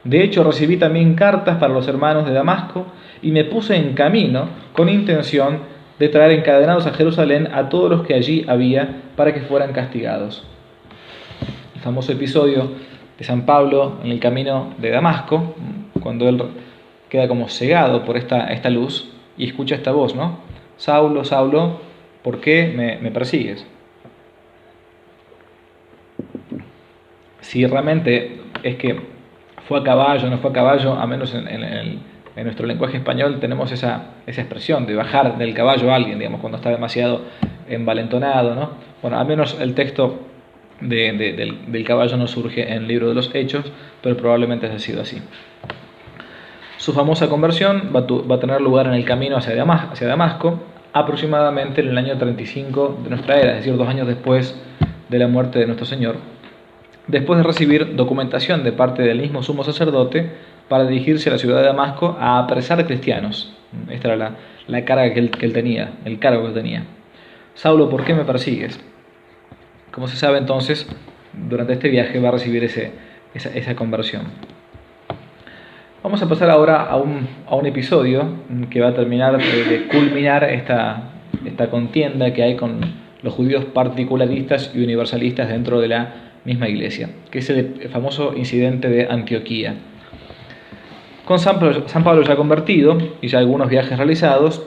De hecho, recibí también cartas para los hermanos de Damasco y me puse en camino con intención de traer encadenados a Jerusalén a todos los que allí había para que fueran castigados. El famoso episodio de San Pablo en el camino de Damasco, cuando él queda como cegado por esta luz y escucha esta voz, ¿no? Saulo, Saulo, ¿por qué me persigues? Si realmente es que fue a caballo, no fue a caballo, a menos en nuestro lenguaje español tenemos esa expresión de bajar del caballo a alguien, digamos, cuando está demasiado envalentonado, ¿no? Bueno, al menos el texto del caballo no surge en el libro de los Hechos, pero probablemente haya sido así. Su famosa conversión va a tener lugar en el camino hacia Damasco, aproximadamente en el año 35 de nuestra era, es decir, 2 años después de la muerte de nuestro Señor, después de recibir documentación de parte del mismo sumo sacerdote para dirigirse a la ciudad de Damasco a apresar cristianos. Esta era la carga que él tenía, el cargo que él tenía. Saulo, ¿por qué me persigues? Como se sabe entonces, durante este viaje va a recibir esa conversión. Vamos a pasar ahora a un episodio que va a terminar de culminar esta contienda que hay con los judíos particularistas y universalistas dentro de la misma iglesia, que es el famoso incidente de Antioquía. Con San Pablo ya convertido y ya algunos viajes realizados,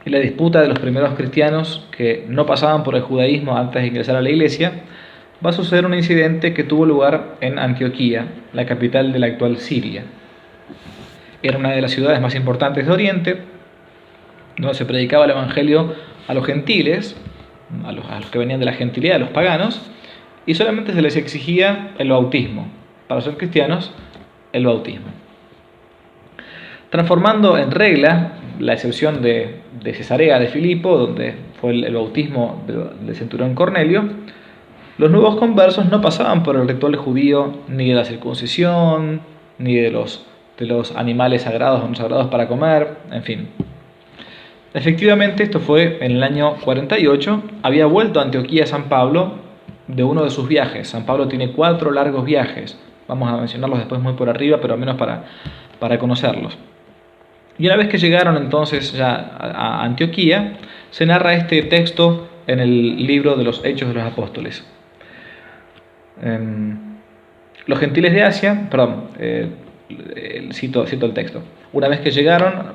y la disputa de los primeros cristianos que no pasaban por el judaísmo antes de ingresar a la iglesia, va a suceder un incidente que tuvo lugar en Antioquía, la capital de la actual Siria. Era una de las ciudades más importantes de Oriente, donde se predicaba el evangelio a los gentiles, a los que venían de la gentilidad, a los paganos, y solamente se les exigía el bautismo. Para ser cristianos, el bautismo. Transformando en regla la excepción de Cesarea de Filipo, donde fue el bautismo del centurión Cornelio, los nuevos conversos no pasaban por el ritual judío ni de la circuncisión, ni de los animales sagrados o no sagrados para comer, en fin. Efectivamente, esto fue en el año 48, había vuelto a Antioquía San Pablo de uno de sus viajes. San Pablo tiene 4 largos viajes, vamos a mencionarlos después muy por arriba, pero al menos para conocerlos. Y una vez que llegaron entonces ya a Antioquía, se narra este texto en el libro de los Hechos de los Apóstoles. Los gentiles de Asia, cito el texto. Una vez que llegaron,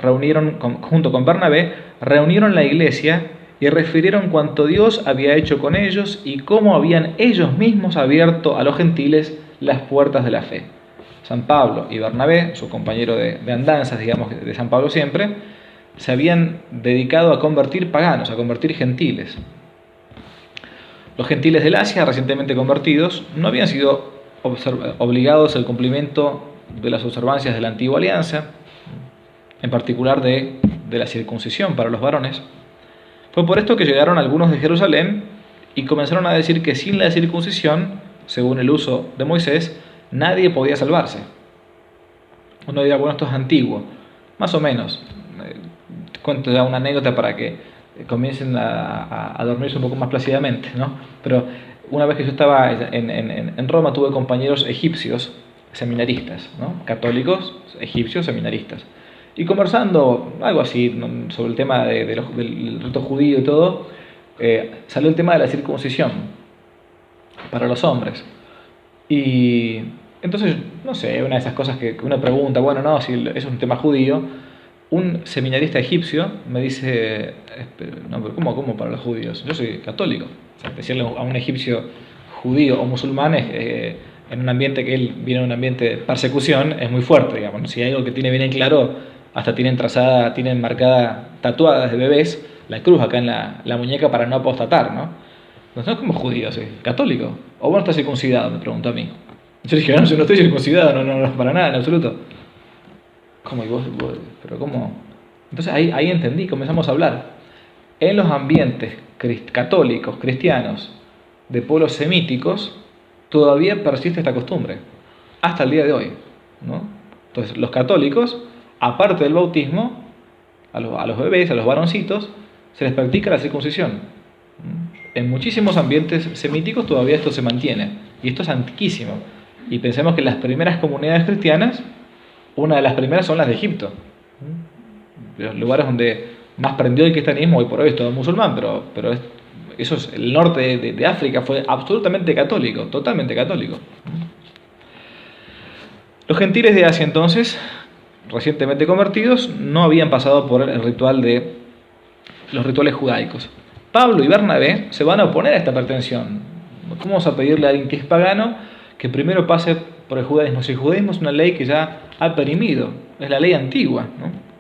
junto con Bernabé, reunieron la iglesia y refirieron cuanto Dios había hecho con ellos y cómo habían ellos mismos abierto a los gentiles las puertas de la fe. San Pablo y Bernabé, su compañero de andanzas, digamos, de San Pablo siempre, se habían dedicado a convertir paganos, a convertir gentiles. Los gentiles del Asia, recientemente convertidos, no habían sido obligados al cumplimiento de las observancias de la antigua alianza, en particular de la circuncisión para los varones. Fue por esto que llegaron algunos de Jerusalén y comenzaron a decir que sin la circuncisión, según el uso de Moisés, nadie podía salvarse. Uno dirá, bueno, esto es antiguo. Más o menos. Cuento ya una anécdota para que comiencen a dormirse un poco más plácidamente, ¿no? Pero una vez que yo estaba en Roma, tuve compañeros egipcios, seminaristas, ¿no? Católicos, egipcios, seminaristas. Y conversando algo así sobre el tema del rito judío y todo, salió el tema de la circuncisión para los hombres. Y entonces, no sé, una de esas cosas que uno pregunta, bueno, no, si es un tema judío, un seminarista egipcio me dice, no, pero ¿cómo para los judíos? Yo soy católico. O sea, decirle a un egipcio judío o musulmán en un ambiente que él viene de un ambiente de persecución es muy fuerte, digamos. Si hay algo que tiene bien en claro, hasta tienen marcada, tatuada desde bebés, la cruz acá en la muñeca para no apostatar, ¿no? Entonces no es como judío, soy católico. ¿O vos no estás circuncidado? Me preguntó a mí. Yo dije, no, yo no estoy circuncidado, no, para nada, en absoluto. ¿Cómo? ¿Y vos? ¿Pero cómo? Entonces ahí entendí, comenzamos a hablar. En los ambientes católicos, cristianos, de pueblos semíticos, todavía persiste esta costumbre, hasta el día de hoy, ¿no? Entonces los católicos, aparte del bautismo, a los bebés, a los varoncitos, se les practica la circuncisión. En muchísimos ambientes semíticos todavía esto se mantiene, y esto es antiquísimo. Y pensemos que las primeras comunidades cristianas, una de las primeras son las de Egipto. Los lugares donde más prendió el cristianismo, hoy por hoy es todo musulmán, pero eso es, el norte de África fue absolutamente católico, totalmente católico. Los gentiles de Asia entonces, recientemente convertidos, no habían pasado por el ritual de los rituales judaicos. Pablo y Bernabé se van a oponer a esta pretensión. ¿Cómo vamos a pedirle a alguien que es pagano que primero pase por el judaísmo? Si el judaísmo es una ley que ya ha perimido, es la ley antigua, ¿no?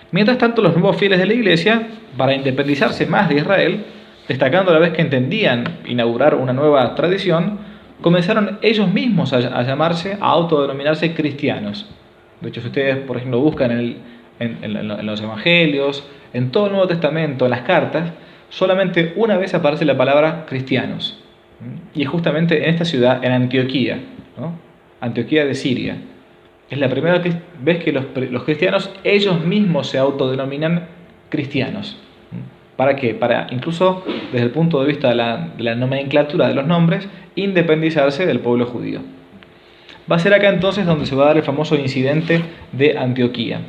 Mientras tanto, los nuevos fieles de la iglesia, para independizarse más de Israel, destacando a la vez que entendían inaugurar una nueva tradición, comenzaron ellos mismos a llamarse, a autodenominarse cristianos. De hecho, si ustedes, por ejemplo, buscan en los evangelios, en todo el Nuevo Testamento, en las cartas, solamente una vez aparece la palabra cristianos. Y es justamente en esta ciudad, en Antioquía, ¿no? Antioquía de Siria. Es la primera vez que los cristianos ellos mismos se autodenominan cristianos. ¿Para qué? Para, incluso desde el punto de vista de la nomenclatura de los nombres, independizarse del pueblo judío. Va a ser acá entonces donde se va a dar el famoso incidente de Antioquía.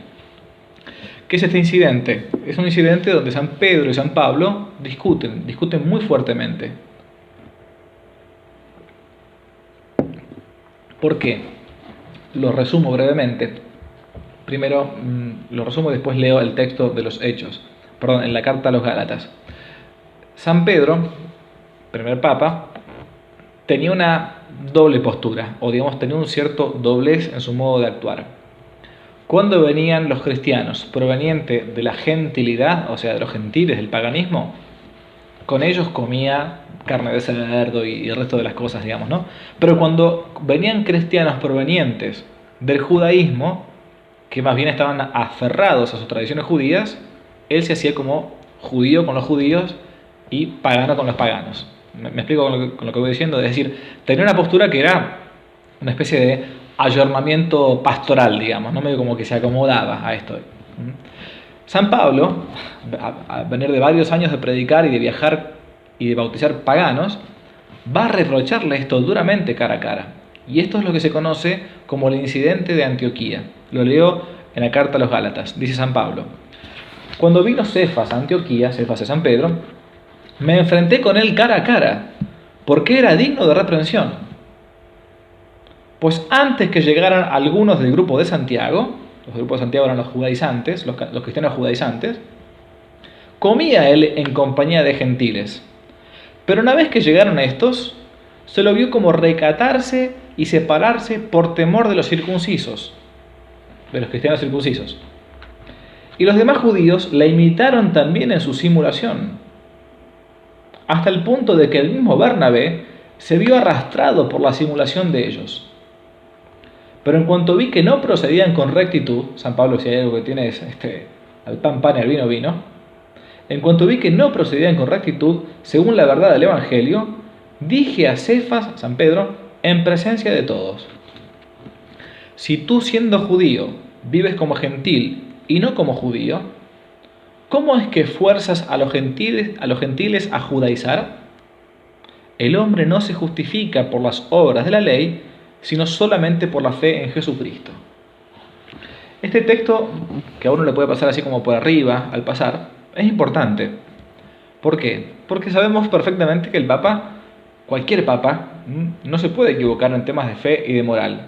¿Qué es este incidente? Es un incidente donde San Pedro y San Pablo discuten muy fuertemente. ¿Por qué? Lo resumo brevemente. Primero lo resumo y después leo el texto de los Hechos. Perdón, en la carta a los Gálatas. San Pedro, primer papa, tenía una doble postura, o digamos tenía un cierto doblez en su modo de actuar. Cuando venían los cristianos provenientes de la gentilidad, o sea, de los gentiles, del paganismo, con ellos comía carne de cerdo y el resto de las cosas, digamos, ¿no? Pero cuando venían cristianos provenientes del judaísmo, que más bien estaban aferrados a sus tradiciones judías, él se hacía como judío con los judíos y pagano con los paganos. ¿Me explico con lo que voy diciendo? Es decir, tenía una postura que era una especie de ayornamiento pastoral, digamos, ¿no? Medio como que se acomodaba a esto. San Pablo, a venir de varios años de predicar y de viajar y de bautizar paganos, va a reprocharle esto duramente cara a cara. Y esto es lo que se conoce como el incidente de Antioquía. Lo leo en la carta a los Gálatas. Dice San Pablo: cuando vino Cefas a Antioquía, Cefas es San Pedro, me enfrenté con él cara a cara, porque era digno de reprensión. Pues antes que llegaran algunos del grupo de Santiago, los grupos de Santiago eran los judaizantes, los cristianos judaizantes, comía él en compañía de gentiles. Pero una vez que llegaron estos, se lo vio como recatarse y separarse por temor de los circuncisos, de los cristianos circuncisos. Y los demás judíos la imitaron también en su simulación, hasta el punto de que el mismo Bernabé se vio arrastrado por la simulación de ellos. Pero en cuanto vi que no procedían con rectitud, San Pablo, si hay algo que tiene es al pan pan y al vino vino, en cuanto vi que no procedían con rectitud, según la verdad del Evangelio, dije a Cefas, San Pedro, en presencia de todos: si tú, siendo judío, vives como gentil y no como judío, ¿cómo es que fuerzas a los gentiles a judaizar? El hombre no se justifica por las obras de la ley, sino solamente por la fe en Jesucristo. Este texto, que a uno le puede pasar así como por arriba al pasar, es importante. ¿Por qué? Porque sabemos perfectamente que el Papa, cualquier Papa, no se puede equivocar en temas de fe y de moral.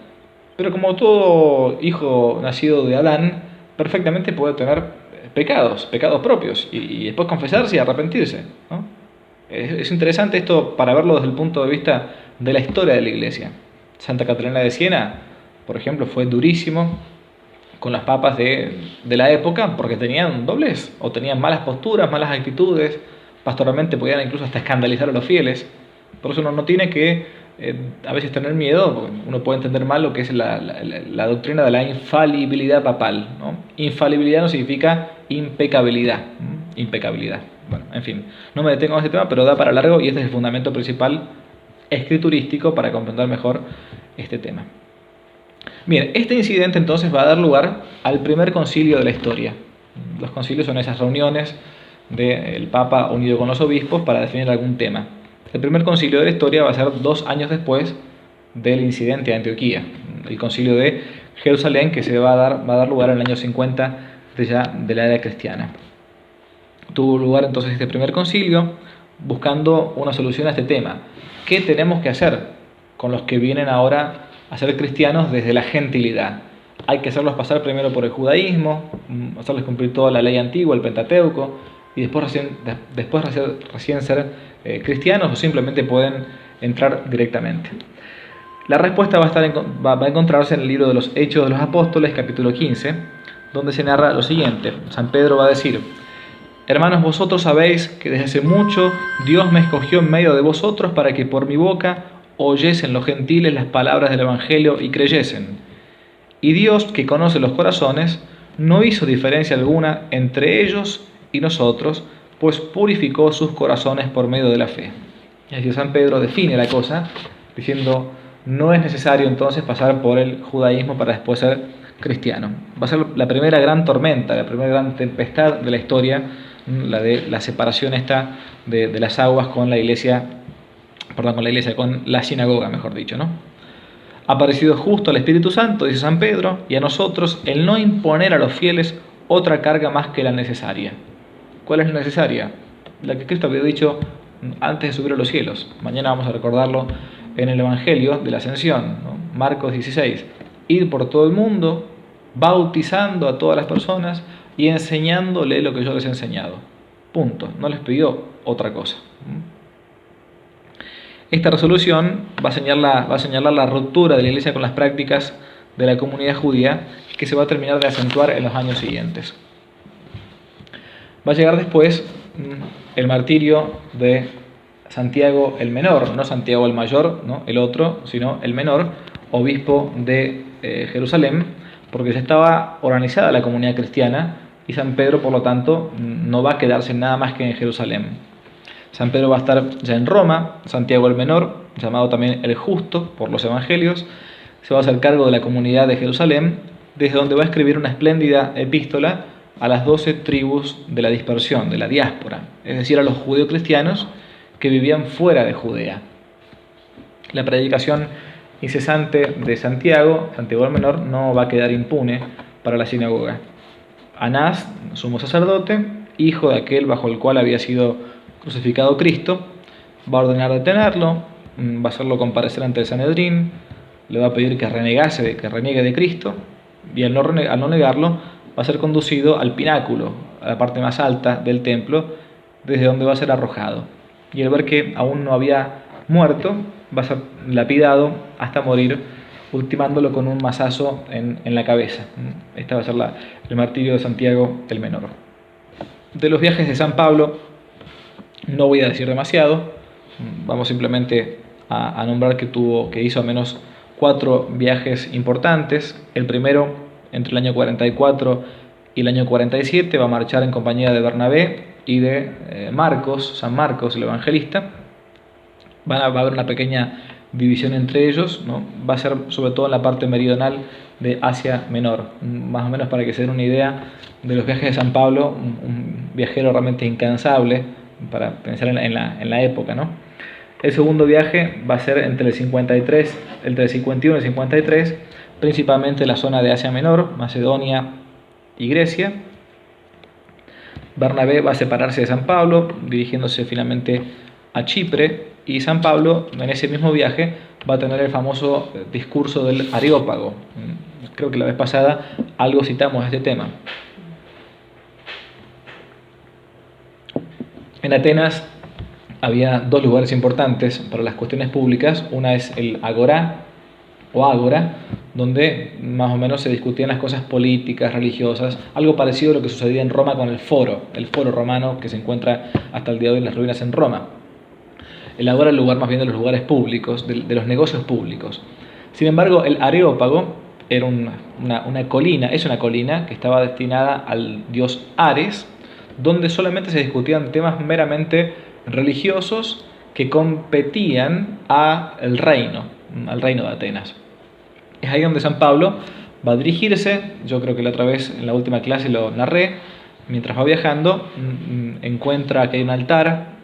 Pero como todo hijo nacido de Adán, perfectamente puede tener pecados propios, y después confesarse y arrepentirse, ¿no? Es interesante esto para verlo desde el punto de vista de la historia de la Iglesia. Santa Catalina de Siena, por ejemplo, fue durísimo con los papas de la época porque tenían doblez, o tenían malas posturas, malas actitudes, pastoralmente podían incluso hasta escandalizar a los fieles. Por eso uno no tiene que a veces tener miedo, porque uno puede entender mal lo que es la doctrina de la infalibilidad papal, ¿no? Infalibilidad no significa impecabilidad. Impecabilidad. Bueno, en fin, no me detengo en este tema, pero da para largo y este es el fundamento principal escriturístico para comprender mejor este tema. Bien, este incidente entonces va a dar lugar al primer concilio de la historia. Los concilios son esas reuniones del Papa unido con los obispos para definir algún tema. El primer concilio de la historia va a ser 2 años después del incidente de Antioquía, el concilio de Jerusalén, que va a dar lugar en el año 50 de la era cristiana. Tuvo lugar entonces este primer concilio buscando una solución a este tema. ¿Qué tenemos que hacer con los que vienen ahora a ser cristianos desde la gentilidad? Hay que hacerlos pasar primero por el judaísmo, hacerles cumplir toda la ley antigua, el Pentateuco, y después recién ser cristianos, o simplemente pueden entrar directamente. La respuesta va a encontrarse en el libro de los Hechos de los Apóstoles, capítulo 15, donde se narra lo siguiente. San Pedro va a decir: hermanos, vosotros sabéis que desde hace mucho Dios me escogió en medio de vosotros para que por mi boca oyesen los gentiles las palabras del Evangelio y creyesen. Y Dios, que conoce los corazones, no hizo diferencia alguna entre ellos y nosotros, pues purificó sus corazones por medio de la fe. Es decir, San Pedro define la cosa diciendo: no es necesario entonces pasar por el judaísmo para después ser cristiano. Va a ser la primera gran tormenta, la primera gran tempestad de la historia, la de la separación esta de las aguas con con la sinagoga, mejor dicho, ¿no? Ha parecido justo al Espíritu Santo, dice San Pedro, y a nosotros el no imponer a los fieles otra carga más que la necesaria. ¿Cuál es la necesaria? La que Cristo había dicho antes de subir a los cielos. Mañana vamos a recordarlo en el Evangelio de la Ascensión, ¿no? Marcos 16. Ir por todo el mundo, bautizando a todas las personas y enseñándole lo que yo les he enseñado. Punto. No les pidió otra cosa. Esta resolución va a señalar la ruptura de la Iglesia con las prácticas de la comunidad judía, que se va a terminar de acentuar en los años siguientes. Va a llegar después el martirio de Santiago el Menor, no Santiago el Mayor, ¿no? El otro, sino el Menor, obispo de Jerusalén, porque ya estaba organizada la comunidad cristiana y San Pedro, por lo tanto, no va a quedarse nada más que en Jerusalén. San Pedro va a estar ya en Roma. Santiago el Menor, llamado también el Justo por los Evangelios, se va a hacer cargo de la comunidad de Jerusalén, desde donde va a escribir una espléndida epístola a las 12 tribus de la dispersión, de la diáspora, es decir, a los judeocristianos que vivían fuera de Judea. La predicación incesante de Santiago el Menor, no va a quedar impune para la sinagoga. Anás, sumo sacerdote, hijo de aquel bajo el cual había sido crucificado Cristo, va a ordenar detenerlo, va a hacerlo comparecer ante el Sanedrín, le va a pedir que reniegue de Cristo, y al no negarlo, va a ser conducido al pináculo, a la parte más alta del templo, desde donde va a ser arrojado. Y al ver que aún no había muerto, va a ser lapidado hasta morir, ultimándolo con un mazazo en la cabeza. Este va a ser el martirio de Santiago el Menor. De los viajes de San Pablo no voy a decir demasiado, vamos simplemente a nombrar que hizo al menos 4 viajes importantes. El primero, entre el año 44 y el año 47, va a marchar en compañía de Bernabé y de San Marcos, el evangelista. Va a haber una pequeña división entre ellos, ¿no? Va a ser sobre todo en la parte meridional de Asia Menor, más o menos para que se den una idea de los viajes de San Pablo, un viajero realmente incansable, para pensar en la época, ¿no? El segundo viaje va a ser entre el 51 y el 53, principalmente la zona de Asia Menor, Macedonia y Grecia. Bernabé va a separarse de San Pablo, dirigiéndose finalmente a Chipre, y San Pablo en ese mismo viaje va a tener el famoso discurso del Areópago. Creo que la vez pasada algo citamos este tema. En Atenas había 2 lugares importantes para las cuestiones públicas. Una es el Agorá o Ágora, donde más o menos se discutían las cosas políticas, religiosas, algo parecido a lo que sucedía en Roma con el foro romano que se encuentra hasta el día de hoy en las ruinas en Roma. El Ágora es el lugar más bien de los lugares públicos, de los negocios públicos. Sin embargo, el Areópago era una colina que estaba destinada al dios Ares, donde solamente se discutían temas meramente religiosos que competían al reino de Atenas. Es ahí donde San Pablo va a dirigirse. Yo creo que la otra vez en la última clase lo narré. Mientras va viajando, encuentra que hay un altar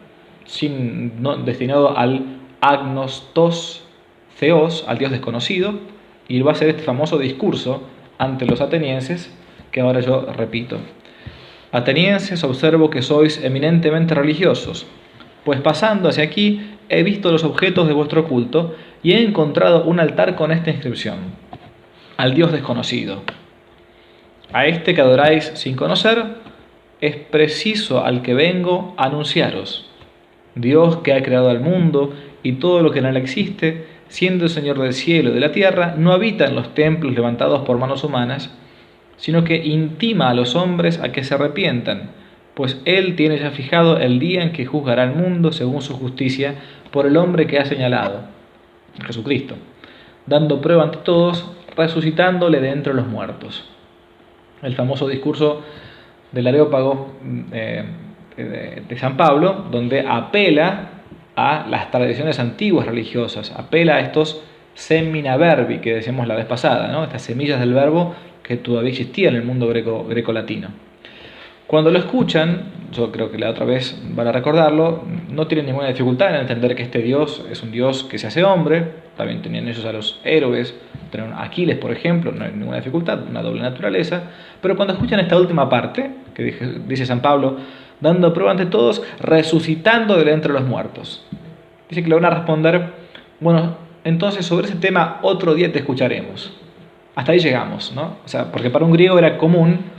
destinado al agnostos Theos, al Dios desconocido, y va a hacer este famoso discurso ante los atenienses, que ahora yo repito. Atenienses, observo que sois eminentemente religiosos, pues pasando hacia aquí he visto los objetos de vuestro culto y he encontrado un altar con esta inscripción: al Dios desconocido. A este que adoráis sin conocer, es preciso al que vengo a anunciaros. Dios, que ha creado al mundo y todo lo que en él existe, siendo el Señor del cielo y de la tierra, no habita en los templos levantados por manos humanas, sino que intima a los hombres a que se arrepientan, pues Él tiene ya fijado el día en que juzgará al mundo según su justicia por el hombre que ha señalado, Jesucristo, dando prueba ante todos, resucitándole de entre los muertos. El famoso discurso del Areópago de San Pablo, donde apela a las tradiciones antiguas religiosas, apela a estos semina verbi que decíamos la vez pasada, ¿no? Estas semillas del verbo que todavía existían en el mundo grecolatino. Cuando lo escuchan, yo creo que la otra vez van a recordarlo, no tienen ninguna dificultad en entender que este Dios es un Dios que se hace hombre. También tenían ellos a los héroes, tenían a Aquiles, por ejemplo, no hay ninguna dificultad, una doble naturaleza. Pero cuando escuchan esta última parte, que dice San Pablo, dando prueba ante todos, resucitando de entre los muertos, dice que le van a responder: bueno, entonces sobre ese tema otro día te escucharemos. Hasta ahí llegamos, ¿no? O sea, porque para un griego era común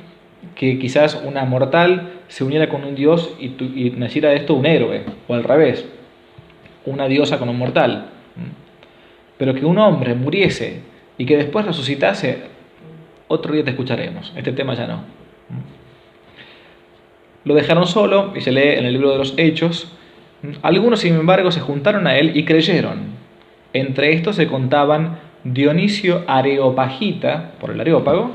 que quizás una mortal se uniera con un dios y naciera de esto un héroe, o al revés, una diosa con un mortal. Pero que un hombre muriese y que después resucitase, otro día te escucharemos. Este tema ya no. Lo dejaron solo, y se lee en el libro de los Hechos. Algunos, sin embargo, se juntaron a él y creyeron. Entre estos se contaban Dionisio Areopagita, por el Areópago,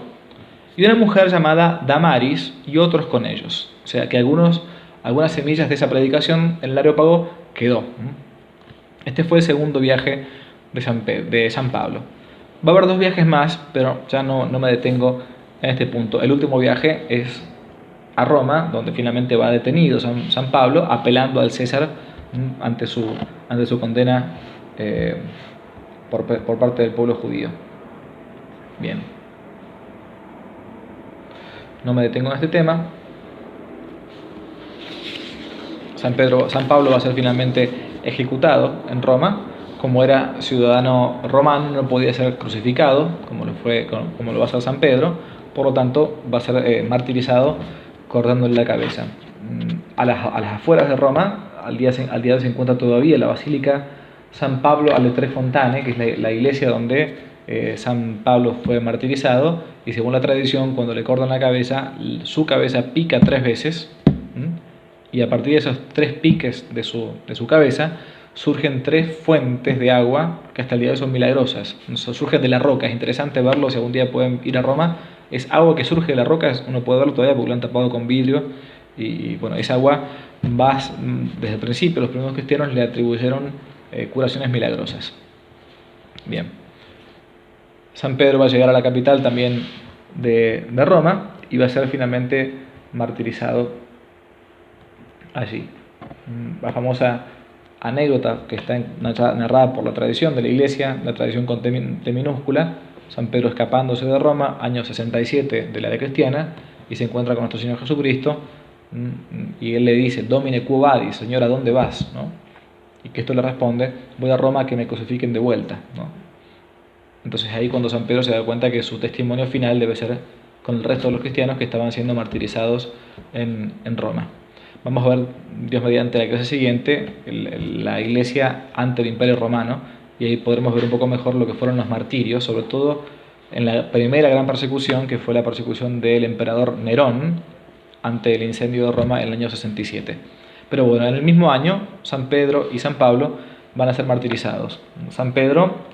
y una mujer llamada Damaris, y otros con ellos. O sea que algunas semillas de esa predicación en el Areópago quedó. Este fue el segundo viaje de San Pablo. Va a haber 2 viajes más, pero ya no me detengo en este punto. El último viaje es a Roma, donde finalmente va detenido San Pablo, apelando al César ante su condena por parte del pueblo judío. Bien. No me detengo en este tema. San Pablo va a ser finalmente ejecutado en Roma. Como era ciudadano romano, no podía ser crucificado, como lo va a ser San Pedro. Por lo tanto, va a ser martirizado cortándole la cabeza. A las afueras de Roma, al día de hoy se encuentra todavía la Basílica San Pablo alle Tre Fontane, que es la iglesia donde San Pablo fue martirizado, y según la tradición, cuando le cortan la cabeza, su cabeza pica 3 veces, y a partir de esos 3 piques de su cabeza surgen 3 fuentes de agua que hasta el día de hoy son milagrosas. Surgen de la roca. Es interesante verlo, si algún día pueden ir a Roma. Es agua que surge de la roca, uno puede verlo todavía porque lo han tapado con vidrio, y bueno, esa agua desde el principio los primeros cristianos le atribuyeron curaciones milagrosas. Bien. San Pedro va a llegar a la capital también de Roma y va a ser finalmente martirizado allí. La famosa anécdota que está narrada por la tradición de la iglesia, la tradición con T minúscula, San Pedro escapándose de Roma, año 67 de la era cristiana, y se encuentra con nuestro Señor Jesucristo, y él le dice: Domine quo vadis, Señor, ¿a dónde vas? ¿No? Y que esto le responde: voy a Roma, que me crucifiquen de vuelta, ¿no? Entonces ahí cuando San Pedro se da cuenta que su testimonio final debe ser con el resto de los cristianos que estaban siendo martirizados en Roma. Vamos a ver, Dios mediante, la clase siguiente, la iglesia ante el Imperio Romano, y ahí podremos ver un poco mejor lo que fueron los martirios, sobre todo en la primera gran persecución, que fue la persecución del emperador Nerón ante el incendio de Roma en el año 67. Pero bueno, en el mismo año, San Pedro y San Pablo van a ser martirizados. San Pedro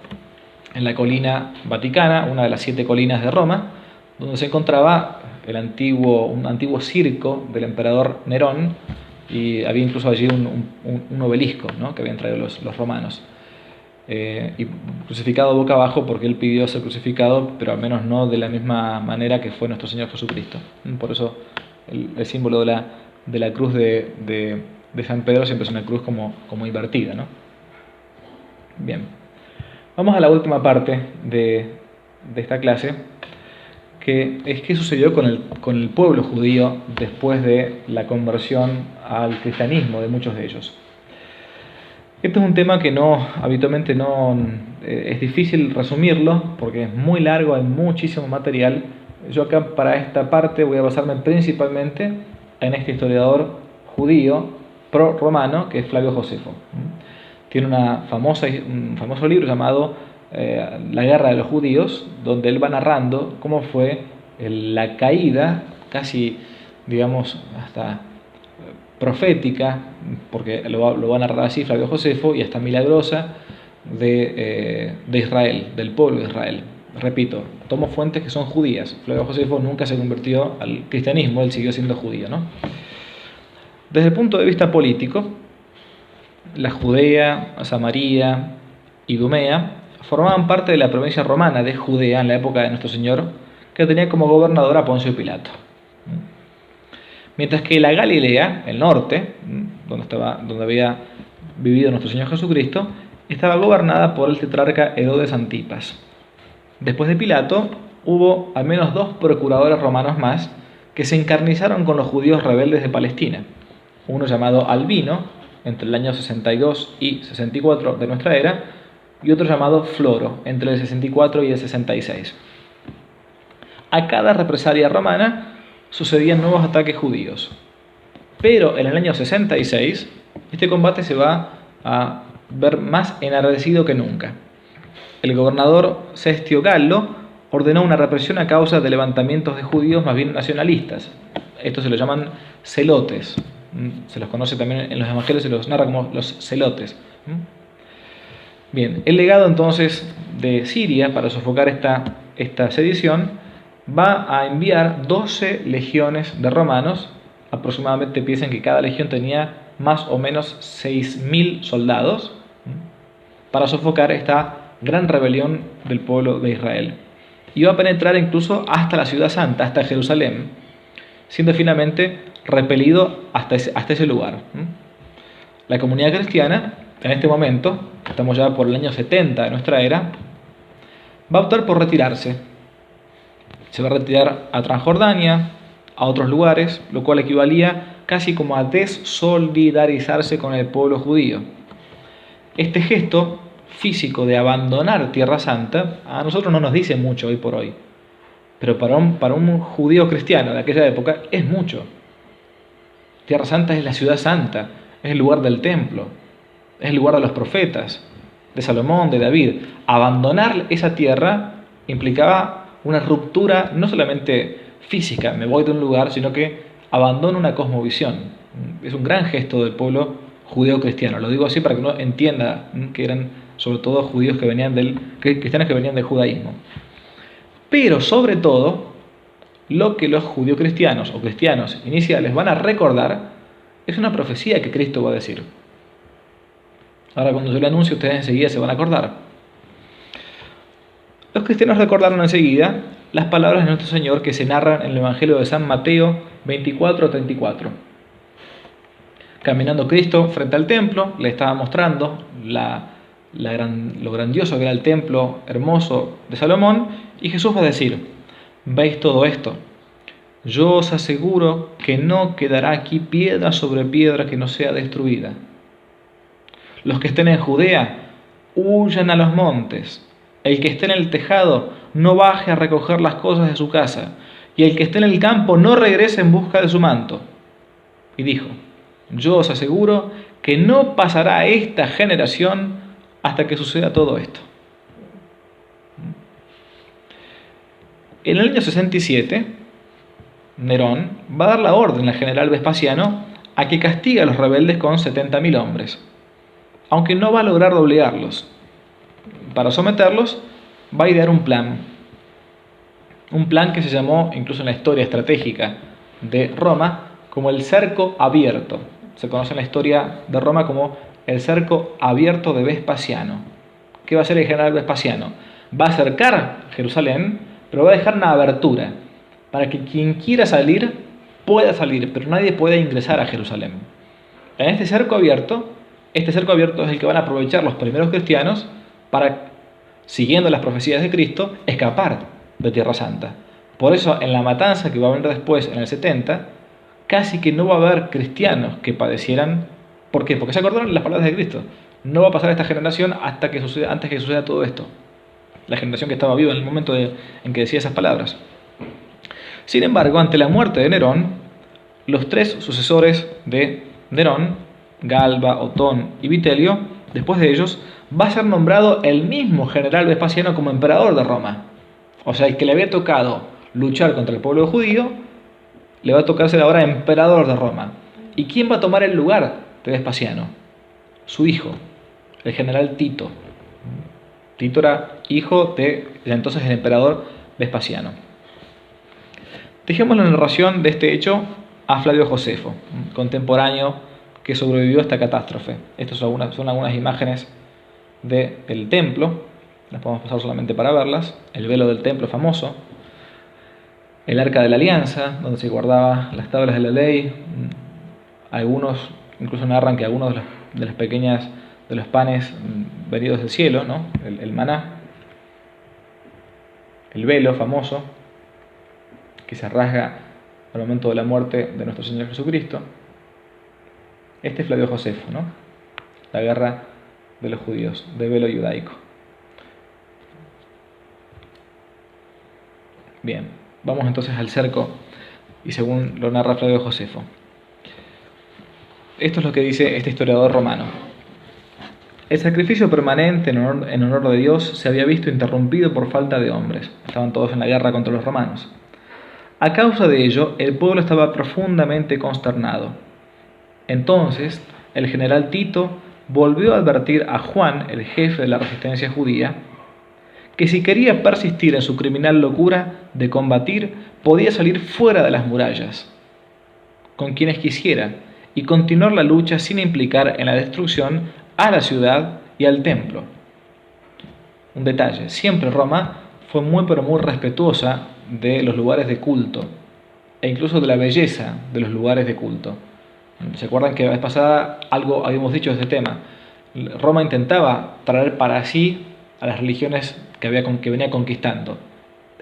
en la colina Vaticana, una de las 7 colinas de Roma, donde se encontraba un antiguo circo del emperador Nerón, y había incluso allí un obelisco, ¿no?, que habían traído los romanos. Y crucificado boca abajo, porque él pidió ser crucificado, pero al menos no de la misma manera que fue nuestro Señor Jesucristo. Por eso el símbolo de la cruz de San Pedro siempre es una cruz como invertida, ¿no? Bien. Vamos a la última parte de esta clase, que es qué sucedió con el pueblo judío después de la conversión al cristianismo de muchos de ellos. Este es un tema que habitualmente es difícil resumirlo porque es muy largo, hay muchísimo material. Yo acá para esta parte voy a basarme principalmente en este historiador judío pro-romano que es Flavio Josefo. Tiene un famoso libro llamado La guerra de los judíos, donde él va narrando cómo fue la caída, casi digamos hasta profética, porque lo va a narrar así Flavio Josefo, y hasta milagrosa de Israel, del pueblo de Israel. Repito, tomo fuentes que son judías. Flavio Josefo nunca se convirtió al cristianismo, él siguió siendo judío, ¿no? Desde el punto de vista político, la Judea, Samaria y Idumea formaban parte de la provincia romana de Judea en la época de nuestro Señor, que tenía como gobernador a Poncio Pilato. Mientras que la Galilea, el norte, donde había vivido nuestro Señor Jesucristo, estaba gobernada por el tetrarca Herodes Antipas. Después de Pilato, hubo al menos 2 procuradores romanos más que se encarnizaron con los judíos rebeldes de Palestina. Uno llamado Albino, entre el año 62 y 64 de nuestra era, y otro llamado Floro, entre el 64 y el 66. A cada represalia romana sucedían nuevos ataques judíos. Pero en el año 66, este combate se va a ver más enardecido que nunca. El gobernador Cestio Gallo ordenó una represión a causa de levantamientos de judíos más bien nacionalistas. Estos se los llaman celotes. Se los conoce también en los evangelios, se los narra como los celotes. Bien, el legado entonces de Siria para sofocar esta sedición va a enviar 12 legiones de romanos. Aproximadamente piensen que cada legión tenía más o menos 6.000 soldados para sofocar esta gran rebelión del pueblo de Israel. Y va a penetrar incluso hasta la ciudad santa, hasta Jerusalén, siendo finalmente repelido hasta ese lugar. La comunidad cristiana, en este momento, estamos ya por el año 70 de nuestra era, va a optar por retirarse. Se va a retirar a Transjordania, a otros lugares, lo cual equivalía casi como a desolidarizarse con el pueblo judío. Este gesto físico de abandonar Tierra Santa a nosotros no nos dice mucho hoy por hoy, pero para un judío cristiano de aquella época es mucho. Tierra Santa es la ciudad santa, es el lugar del templo, es el lugar de los profetas, de Salomón, de David. Abandonar esa tierra implicaba una ruptura no solamente física, me voy de un lugar, sino que abandono una cosmovisión. Es un gran gesto del pueblo judío cristiano. Lo digo así para que uno entienda que eran sobre todo judíos cristianos que venían del judaísmo. Pero sobre todo, lo que los judíos cristianos o cristianos iniciales van a recordar es una profecía que Cristo va a decir. Ahora cuando yo le anuncio, ustedes enseguida se van a acordar. Los cristianos recordaron enseguida las palabras de nuestro Señor que se narran en el Evangelio de San Mateo 24-34. Caminando Cristo frente al templo, le estaba mostrando lo grandioso que era el templo hermoso de Salomón, y Jesús va a decir: ¿veis todo esto? Yo os aseguro que no quedará aquí piedra sobre piedra que no sea destruida. Los que estén en Judea, huyan a los montes. El que esté en el tejado, no baje a recoger las cosas de su casa. Y el que esté en el campo, no regrese en busca de su manto. Y dijo: yo os aseguro que no pasará esta generación hasta que suceda todo esto. En el año 67, Nerón va a dar la orden al general Vespasiano a que castigue a los rebeldes con 70.000 hombres, aunque no va a lograr doblegarlos. Para someterlos va a idear un plan que se llamó, incluso en la historia estratégica de Roma, como el cerco abierto. Se conoce en la historia de Roma como el cerco abierto de Vespasiano. ¿Qué va a hacer el general Vespasiano? Va a cercar Jerusalén, pero va a dejar una abertura para que quien quiera salir pueda salir, pero nadie pueda ingresar a Jerusalén. En este cerco abierto es el que van a aprovechar los primeros cristianos para siguiendo las profecías de Cristo, escapar de Tierra Santa. Por eso, en la matanza que va a venir después, en el 70, casi que no va a haber cristianos que padecieran. ¿Por qué? Porque se acordaron las palabras de Cristo. No va a pasar esta generación antes que suceda todo esto. La generación que estaba viva en el momento en que decía esas palabras. Sin embargo, ante la muerte de Nerón, los tres sucesores de Nerón, Galba, Otón y Vitelio, después de ellos, va a ser nombrado el mismo general Vespasiano como emperador de Roma. O sea, el que le había tocado luchar contra el pueblo judío, le va a tocar ser ahora emperador de Roma. ¿Y quién va a tomar el lugar de Vespasiano? Su hijo, el general Tito. Tito era hijo de entonces el emperador Vespasiano. Dejemos la narración de este hecho a Flavio Josefo, contemporáneo que sobrevivió a esta catástrofe. Estas son algunas imágenes del templo, las podemos pasar solamente para verlas. El velo del templo famoso, el arca de la alianza, donde se guardaban las tablas de la ley. Algunos incluso narran que algunos de los panes venidos del cielo, ¿no? El maná, el velo famoso que se rasga al momento de la muerte de nuestro Señor Jesucristo. Este es Flavio Josefo, ¿no? La guerra de los judíos, de velo judaico. Bien, vamos entonces al cerco y según lo narra Flavio Josefo. Esto es lo que dice este historiador romano. El sacrificio permanente en honor de Dios se había visto interrumpido por falta de hombres. Estaban todos en la guerra contra los romanos. A causa de ello, el pueblo estaba profundamente consternado. Entonces, el general Tito volvió a advertir a Juan, el jefe de la resistencia judía, que si quería persistir en su criminal locura de combatir, podía salir fuera de las murallas, con quienes quisiera, y continuar la lucha sin implicar en la destrucción a la ciudad y al templo. Un detalle, siempre Roma fue muy respetuosa de los lugares de culto e incluso de la belleza de los lugares de culto. ¿Se acuerdan que la vez pasada algo habíamos dicho de este tema? Roma intentaba traer para sí a las religiones que venía conquistando.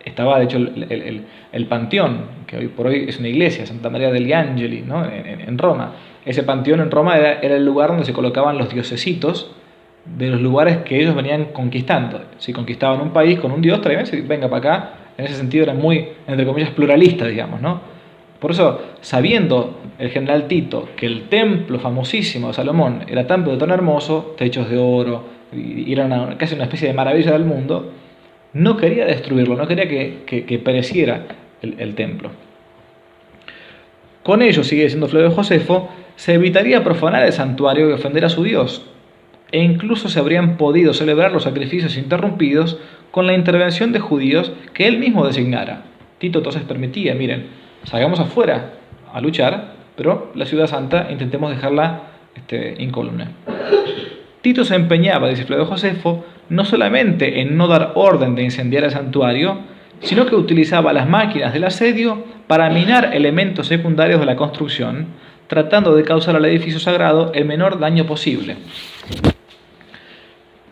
Estaba de hecho el Panteón, que hoy por hoy es una iglesia, Santa María degli Angeli, ¿no? en Roma. Ese panteón en Roma era el lugar donde se colocaban los diosesitos de los lugares que ellos venían conquistando. Si conquistaban un país con un dios, venga para acá. En ese sentido eran muy, entre comillas, pluralistas, digamos, ¿no? Por eso, sabiendo el general Tito que el templo famosísimo de Salomón era tan hermoso, techos de oro, y era casi una especie de maravilla del mundo, no quería destruirlo, no quería que pereciera el templo. Con ello, sigue diciendo Flavio Josefo, se evitaría profanar el santuario y ofender a su Dios, e incluso se habrían podido celebrar los sacrificios interrumpidos con la intervención de judíos que él mismo designara. Tito entonces permitía, miren, salgamos afuera a luchar, pero la ciudad santa intentemos dejarla incólume. Tito se empeñaba, dice Flavio Josefo, no solamente en no dar orden de incendiar el santuario, sino que utilizaba las máquinas del asedio para minar elementos secundarios de la construcción, tratando de causar al edificio sagrado el menor daño posible.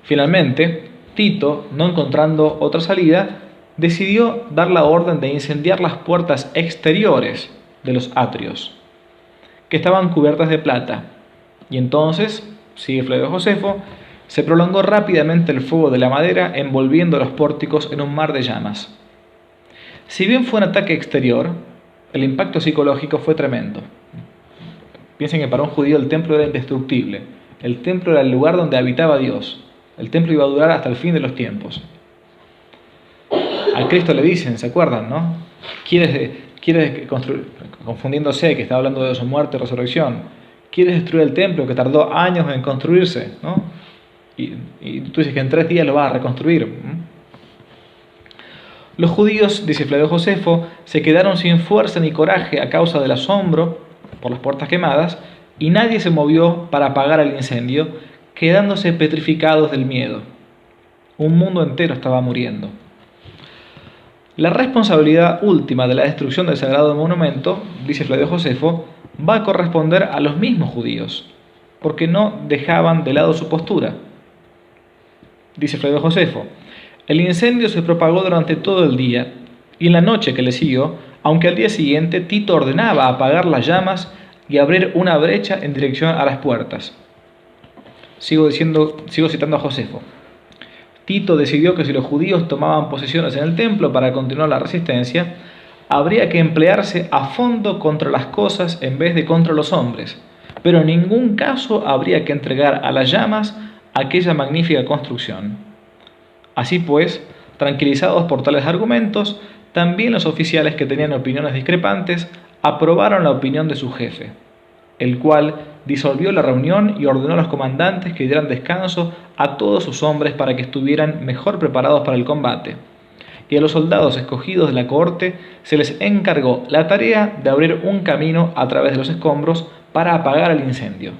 Finalmente, Tito, no encontrando otra salida, decidió dar la orden de incendiar las puertas exteriores de los atrios, que estaban cubiertas de plata. Y entonces, sigue Flavio Josefo, se prolongó rápidamente el fuego de la madera, envolviendo los pórticos en un mar de llamas. Si bien fue un ataque exterior, el impacto psicológico fue tremendo. Piensen que para un judío el templo era indestructible. El templo era el lugar donde habitaba Dios. El templo iba a durar hasta el fin de los tiempos. A Cristo le dicen, ¿se acuerdan, no? ¿Quieres construir? Confundiéndose, que está hablando de su muerte y resurrección. ¿Quieres destruir el templo que tardó años en construirse, ¿no? Y tú dices que en 3 días lo vas a reconstruir. Los judíos, dice Flavio Josefo, se quedaron sin fuerza ni coraje a causa del asombro por las puertas quemadas, y nadie se movió para apagar el incendio, quedándose petrificados del miedo. Un mundo entero estaba muriendo. La responsabilidad última de la destrucción del sagrado monumento, dice Flavio Josefo, va a corresponder a los mismos judíos, porque no dejaban de lado su postura. Dice Flavio Josefo, El incendio se propagó durante todo el día, y en la noche que le siguió, aunque al día siguiente Tito ordenaba apagar las llamas y abrir una brecha en dirección a las puertas. Sigo citando a Josefo. Tito decidió que si los judíos tomaban posesiones en el templo para continuar la resistencia, habría que emplearse a fondo contra las cosas en vez de contra los hombres, pero en ningún caso habría que entregar a las llamas aquella magnífica construcción. Así pues, tranquilizados por tales argumentos, también los oficiales que tenían opiniones discrepantes aprobaron la opinión de su jefe, el cual disolvió la reunión y ordenó a los comandantes que dieran descanso a todos sus hombres para que estuvieran mejor preparados para el combate. Y a los soldados escogidos de la cohorte se les encargó la tarea de abrir un camino a través de los escombros para apagar el incendio.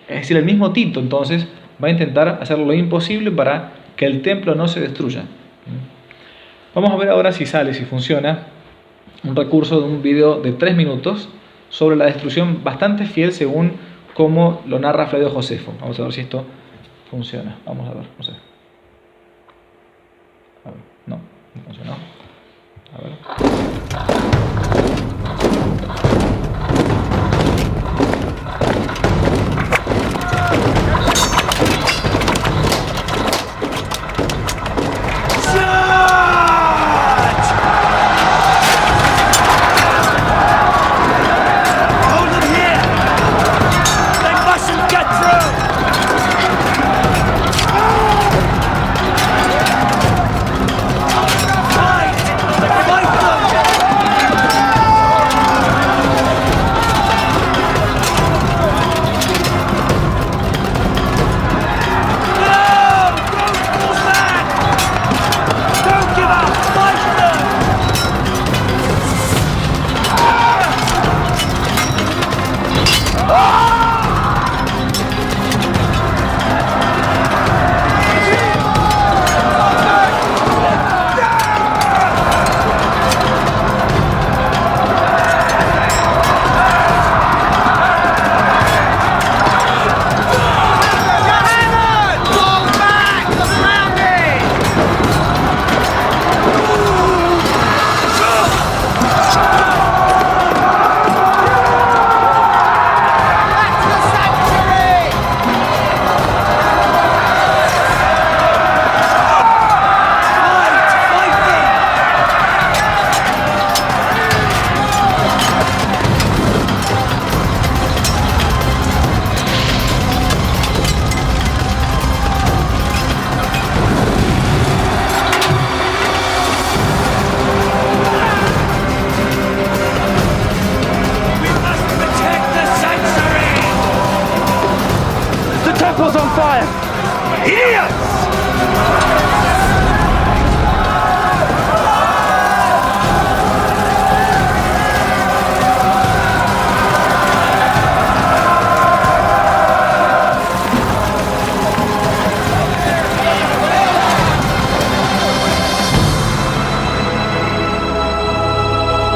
Es decir, el mismo Tito entonces va a intentar hacer lo imposible para que el templo no se destruya. Vamos a ver ahora si funciona, un recurso de un video de 3 minutos sobre la destrucción bastante fiel según cómo lo narra Flavio Josefo. Vamos a ver si esto funciona. Vamos a ver, no sé. A ver, no funcionó. A ver.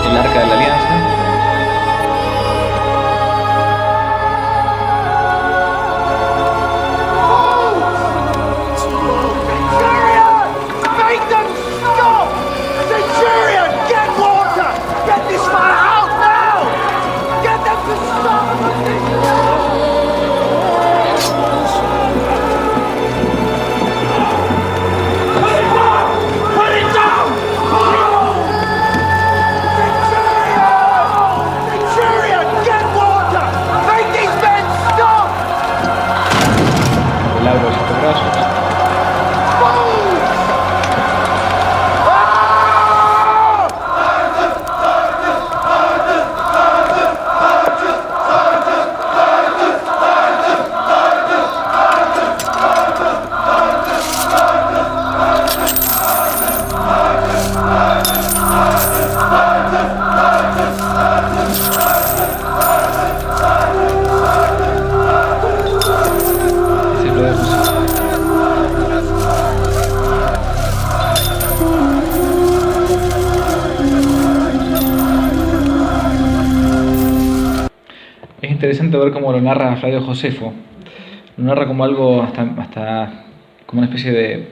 El Arca de la Alianza. Es interesante ver cómo lo narra Flavio Josefo. Lo narra como algo hasta como una especie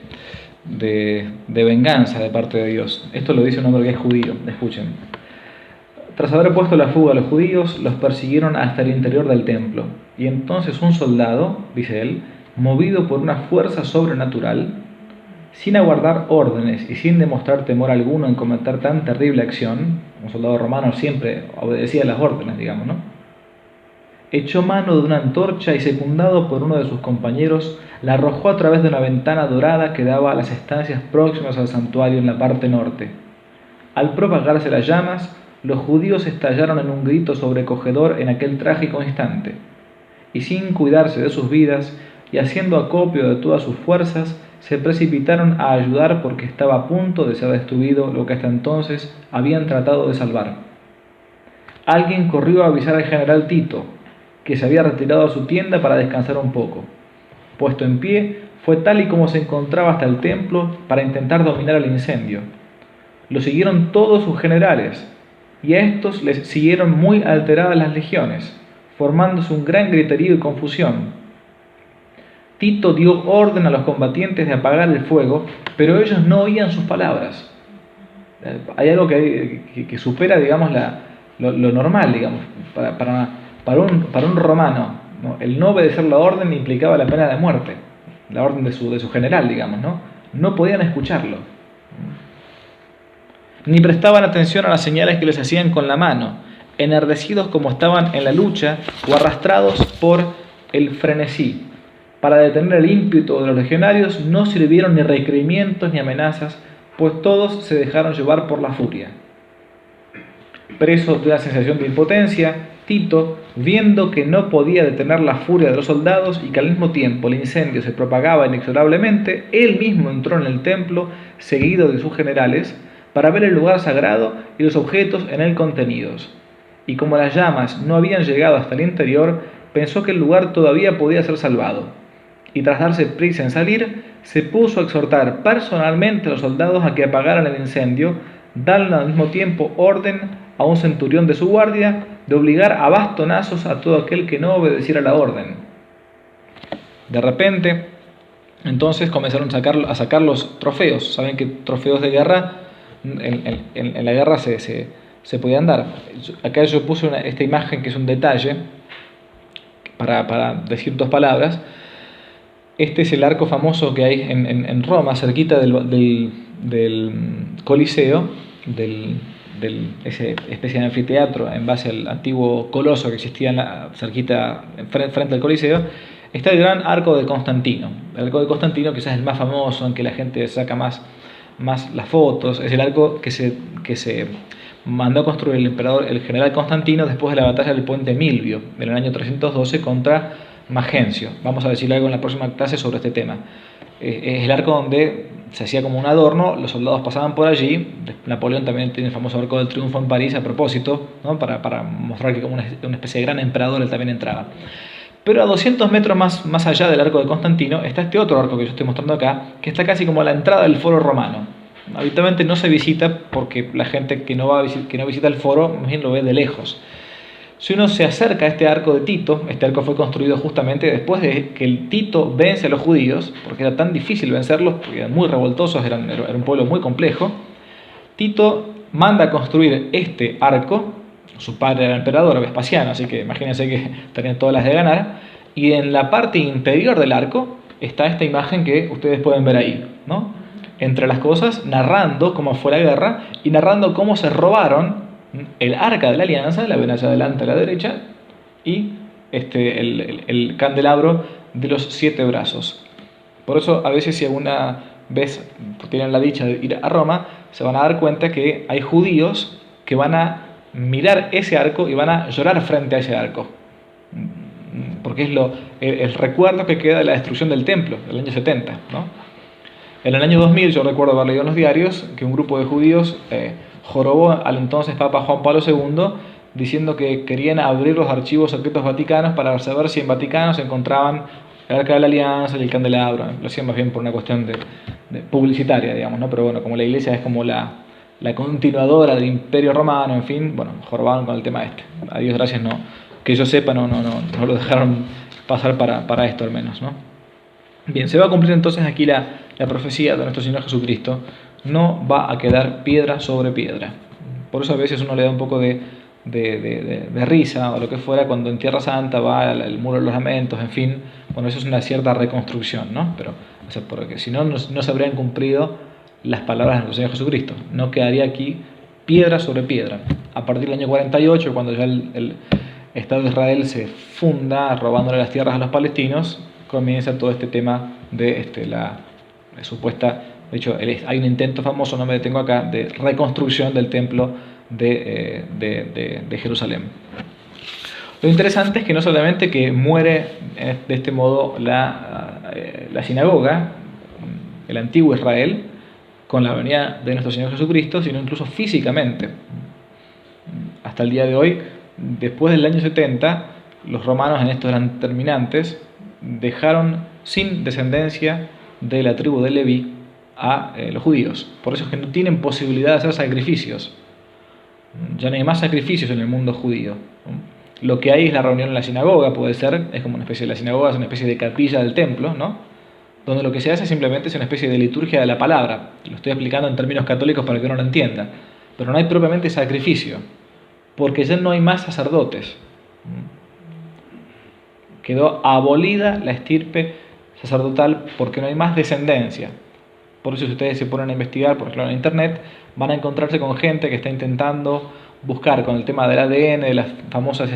de venganza de parte de Dios. Esto lo dice un hombre que es judío, escuchen. Tras haber puesto la fuga a los judíos, los persiguieron hasta el interior del templo. Y entonces un soldado, dice él, movido por una fuerza sobrenatural, sin aguardar órdenes y sin demostrar temor alguno en cometer tan terrible acción, un soldado romano siempre obedecía las órdenes, digamos, ¿no? Echó mano de una antorcha y, secundado por uno de sus compañeros, la arrojó a través de una ventana dorada que daba a las estancias próximas al santuario en la parte norte. Al propagarse las llamas, los judíos estallaron en un grito sobrecogedor en aquel trágico instante, y sin cuidarse de sus vidas y haciendo acopio de todas sus fuerzas, se precipitaron a ayudar porque estaba a punto de ser destruido lo que hasta entonces habían tratado de salvar. Alguien corrió a avisar al general Tito, que se había retirado a su tienda para descansar un poco. Puesto en pie, fue tal y como se encontraba hasta el templo para intentar dominar el incendio. Lo siguieron todos sus generales, y a estos les siguieron muy alteradas las legiones, formándose un gran griterío y confusión. Tito dio orden a los combatientes de apagar el fuego, pero ellos no oían sus palabras. Hay algo que supera, digamos, lo normal, digamos, para un romano, ¿no? El no obedecer la orden implicaba la pena de muerte, la orden de su general, digamos, ¿no? No podían escucharlo, ni prestaban atención a las señales que les hacían con la mano, enardecidos como estaban en la lucha o arrastrados por el frenesí. Para detener el ímpetu de los legionarios no sirvieron ni requerimientos ni amenazas, pues todos se dejaron llevar por la furia. Preso de una sensación de impotencia, Tito, viendo que no podía detener la furia de los soldados y que al mismo tiempo el incendio se propagaba inexorablemente, él mismo entró en el templo, seguido de sus generales, para ver el lugar sagrado y los objetos en él contenidos. Y como las llamas no habían llegado hasta el interior, pensó que el lugar todavía podía ser salvado. Y tras darse prisa en salir, se puso a exhortar personalmente a los soldados a que apagaran el incendio, dando al mismo tiempo orden a un centurión de su guardia de obligar a bastonazos a todo aquel que no obedeciera la orden. De repente, entonces comenzaron a sacar los trofeos. Saben que trofeos de guerra, en la guerra se podían dar. Acá yo puse esta imagen que es un detalle para decir dos palabras. Este es el arco famoso que hay en Roma, cerquita del Coliseo, esa especie de anfiteatro en base al antiguo coloso que existía cerquita, frente al Coliseo. Está el gran arco de Constantino. El arco de Constantino quizás es el más famoso, en que la gente saca más las fotos. Es el arco que se mandó a construir el general Constantino después de la batalla del puente Milvio, en el año 312 contra Magencio. Vamos a decir algo en la próxima clase sobre este tema. Es el arco donde se hacía como un adorno, los soldados pasaban por allí. Napoleón también tiene el famoso arco del triunfo en París a propósito, ¿no? para mostrar que como una especie de gran emperador él también entraba. Pero a 200 metros más allá del arco de Constantino está este otro arco que yo estoy mostrando acá, que está casi como a la entrada del foro romano. Habitualmente no se visita porque la gente que no visita el foro más bien lo ve de lejos. Si uno se acerca a este arco de Tito, este arco fue construido justamente después de que el Tito vence a los judíos, porque era tan difícil vencerlos, porque eran muy revoltosos, era un pueblo muy complejo. Tito manda a construir este arco, su padre era el emperador Vespasiano, así que imagínense que tenían todas las de ganar, y en la parte interior del arco está esta imagen que ustedes pueden ver ahí, ¿no? Entre las cosas, narrando cómo fue la guerra y narrando cómo se robaron el arca de la alianza, la ven allá adelante a la derecha, y el candelabro de los 7 brazos. Por eso a veces si alguna vez tienen la dicha de ir a Roma, se van a dar cuenta que hay judíos que van a mirar ese arco y van a llorar frente a ese arco, porque es el recuerdo que queda de la destrucción del templo del año 70, ¿no? En el año 2000 yo recuerdo haber leído en los diarios que un grupo de judíos jorobó al entonces Papa Juan Pablo II diciendo que querían abrir los archivos secretos vaticanos para saber si en Vaticano se encontraban el Arca de la Alianza y el candelabro. Lo hacían más bien por una cuestión de publicitaria, digamos, ¿no? Pero bueno, como la Iglesia es como la continuadora del Imperio Romano, en fin, bueno, jorobaron con el tema este. A Dios gracias, no, que yo sepa, no lo dejaron pasar para esto al menos, ¿no? Bien, se va a cumplir entonces aquí la profecía de nuestro Señor Jesucristo. No va a quedar piedra sobre piedra. Por eso a veces uno le da un poco de risa o lo que fuera cuando en Tierra Santa va el muro de los lamentos, en fin. Bueno, eso es una cierta reconstrucción, ¿no? Pero, o sea, porque si no, no se habrían cumplido las palabras de nuestro Señor Jesucristo. No quedaría aquí piedra sobre piedra. A partir del año 48, cuando ya el Estado de Israel se funda robándole las tierras a los palestinos, comienza todo este tema de la supuesta, de hecho hay un intento famoso, no me detengo acá, de reconstrucción del templo de Jerusalén. Lo interesante es que no solamente que muere de este modo la sinagoga, el antiguo Israel, con la venida de nuestro Señor Jesucristo, sino incluso físicamente. Hasta el día de hoy, después del año 70, los romanos, en esto eran terminantes, dejaron sin descendencia de la tribu de Leví a los judíos. Por eso es que no tienen posibilidad de hacer sacrificios. Ya no hay más sacrificios en el mundo judío. Lo que hay es la reunión en la sinagoga, puede ser, es como una especie de la sinagoga, es una especie de capilla del templo, ¿no? Donde lo que se hace simplemente es una especie de liturgia de la palabra. Lo estoy explicando en términos católicos para que uno lo entienda. Pero no hay propiamente sacrificio, porque ya no hay más sacerdotes. Quedó abolida la estirpe sacerdotal porque no hay más descendencia. Por eso si ustedes se ponen a investigar, por ejemplo en internet, van a encontrarse con gente que está intentando buscar con el tema del ADN, de las famosas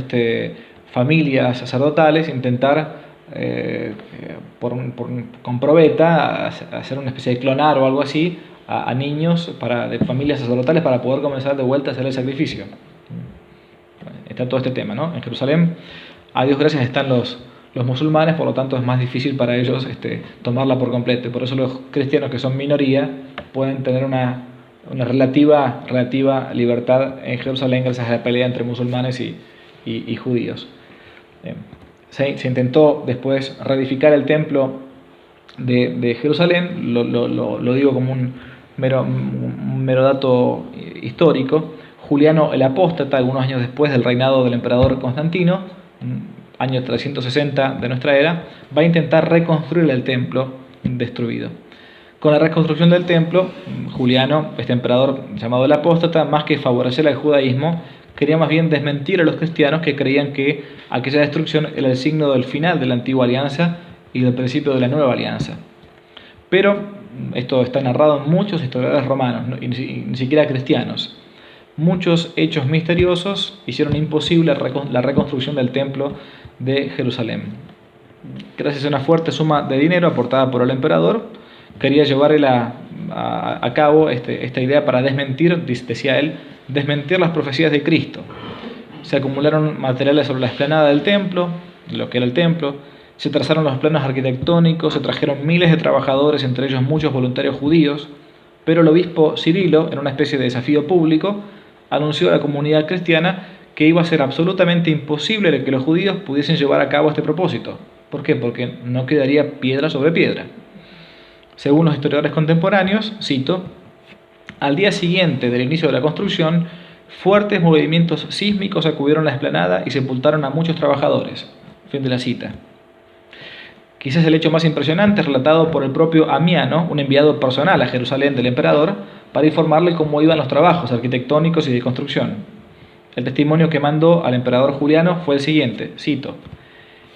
familias sacerdotales, intentar con probeta hacer una especie de clonar o algo así a niños de familias sacerdotales para poder comenzar de vuelta a hacer el sacrificio. Está todo este tema, ¿no? En Jerusalén, a Dios gracias, están los musulmanes, por lo tanto es más difícil para ellos tomarla por completo. Por eso los cristianos, que son minoría, pueden tener una relativa libertad en Jerusalén gracias a la pelea entre musulmanes y judíos. Se intentó después reedificar el templo de Jerusalén, lo digo como un mero dato histórico. Juliano el Apóstata, algunos años después del reinado del emperador Constantino, año 360 de nuestra era, va a intentar reconstruir el templo destruido. Con la reconstrucción del templo, Juliano, este emperador llamado el Apóstata, más que favorecer al judaísmo, quería más bien desmentir a los cristianos que creían que aquella destrucción era el signo del final de la antigua alianza y del principio de la nueva alianza. Pero esto está narrado en muchos historiadores romanos, ni siquiera cristianos. Muchos hechos misteriosos hicieron imposible la reconstrucción del templo de Jerusalén. Gracias a una fuerte suma de dinero aportada por el emperador, quería llevar a cabo esta idea para desmentir, decía él, desmentir las profecías de Cristo. Se acumularon materiales sobre la explanada del templo, lo que era el templo, se trazaron los planos arquitectónicos, se trajeron miles de trabajadores, entre ellos muchos voluntarios judíos, pero el obispo Cirilo, en una especie de desafío público, anunció a la comunidad cristiana que iba a ser absolutamente imposible que los judíos pudiesen llevar a cabo este propósito. ¿Por qué? Porque no quedaría piedra sobre piedra. Según los historiadores contemporáneos, cito, al día siguiente del inicio de la construcción, fuertes movimientos sísmicos sacudieron la explanada y sepultaron a muchos trabajadores. Fin de la cita. Quizás el hecho más impresionante es relatado por el propio Amiano, un enviado personal a Jerusalén del emperador, para informarle cómo iban los trabajos arquitectónicos y de construcción. El testimonio que mandó al emperador Juliano fue el siguiente, cito,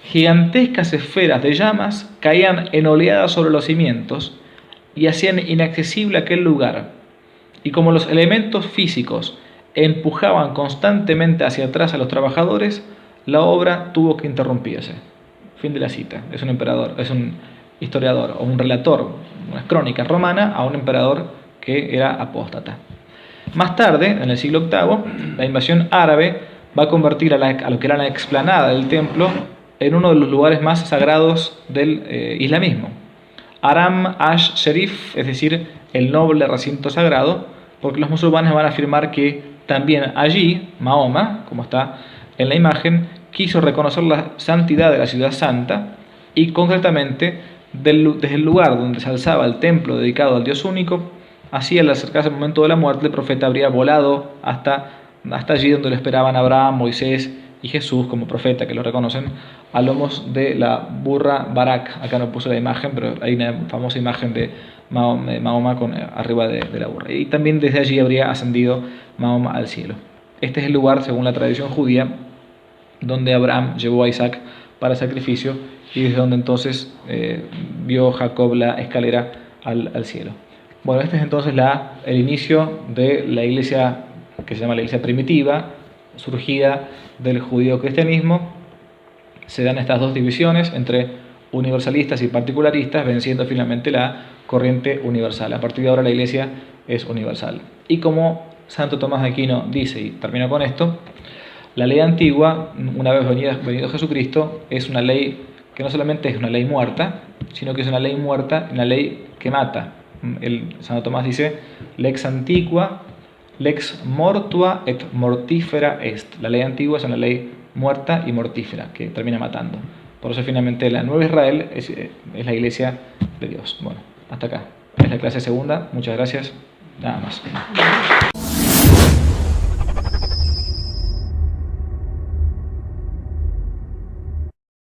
gigantescas esferas de llamas caían en oleadas sobre los cimientos y hacían inaccesible aquel lugar, y como los elementos físicos empujaban constantemente hacia atrás a los trabajadores, la obra tuvo que interrumpirse. Fin de la cita. Es un emperador, es un historiador o un relator, una crónica romana a un emperador que era apóstata. Más tarde, en el siglo VIII, la invasión árabe va a convertir a lo que era la explanada del templo en uno de los lugares más sagrados del islamismo. Aram ash-Sharif, es decir, el noble recinto sagrado, porque los musulmanes van a afirmar que también allí, Mahoma, como está en la imagen, quiso reconocer la santidad de la ciudad santa y concretamente desde el lugar donde se alzaba el templo dedicado al Dios único. Así, al acercarse el momento de la muerte, el profeta habría volado hasta allí donde lo esperaban Abraham, Moisés y Jesús como profeta, que lo reconocen, a lomos de la burra Barak. Acá no puse la imagen, pero hay una famosa imagen de Mahoma arriba de la burra. Y también desde allí habría ascendido Mahoma al cielo. Este es el lugar, según la tradición judía, donde Abraham llevó a Isaac para sacrificio y desde donde entonces vio Jacob la escalera al cielo. Bueno, este es entonces el inicio de la iglesia que se llama la iglesia primitiva, surgida del judío-cristianismo. Se dan estas dos divisiones entre universalistas y particularistas, venciendo finalmente la corriente universal. A partir de ahora la iglesia es universal. Y como Santo Tomás de Aquino dice, y termino con esto, la ley antigua, una vez venido Jesucristo, es una ley que no solamente es una ley muerta, sino que es una ley muerta, una ley que mata. Santo Tomás dice, lex antiqua, lex mortua et mortífera est. La ley antigua es una ley muerta y mortífera, que termina matando. Por eso finalmente la Nueva Israel es la iglesia de Dios. Bueno, hasta acá. Es la clase segunda. Muchas gracias. Nada más.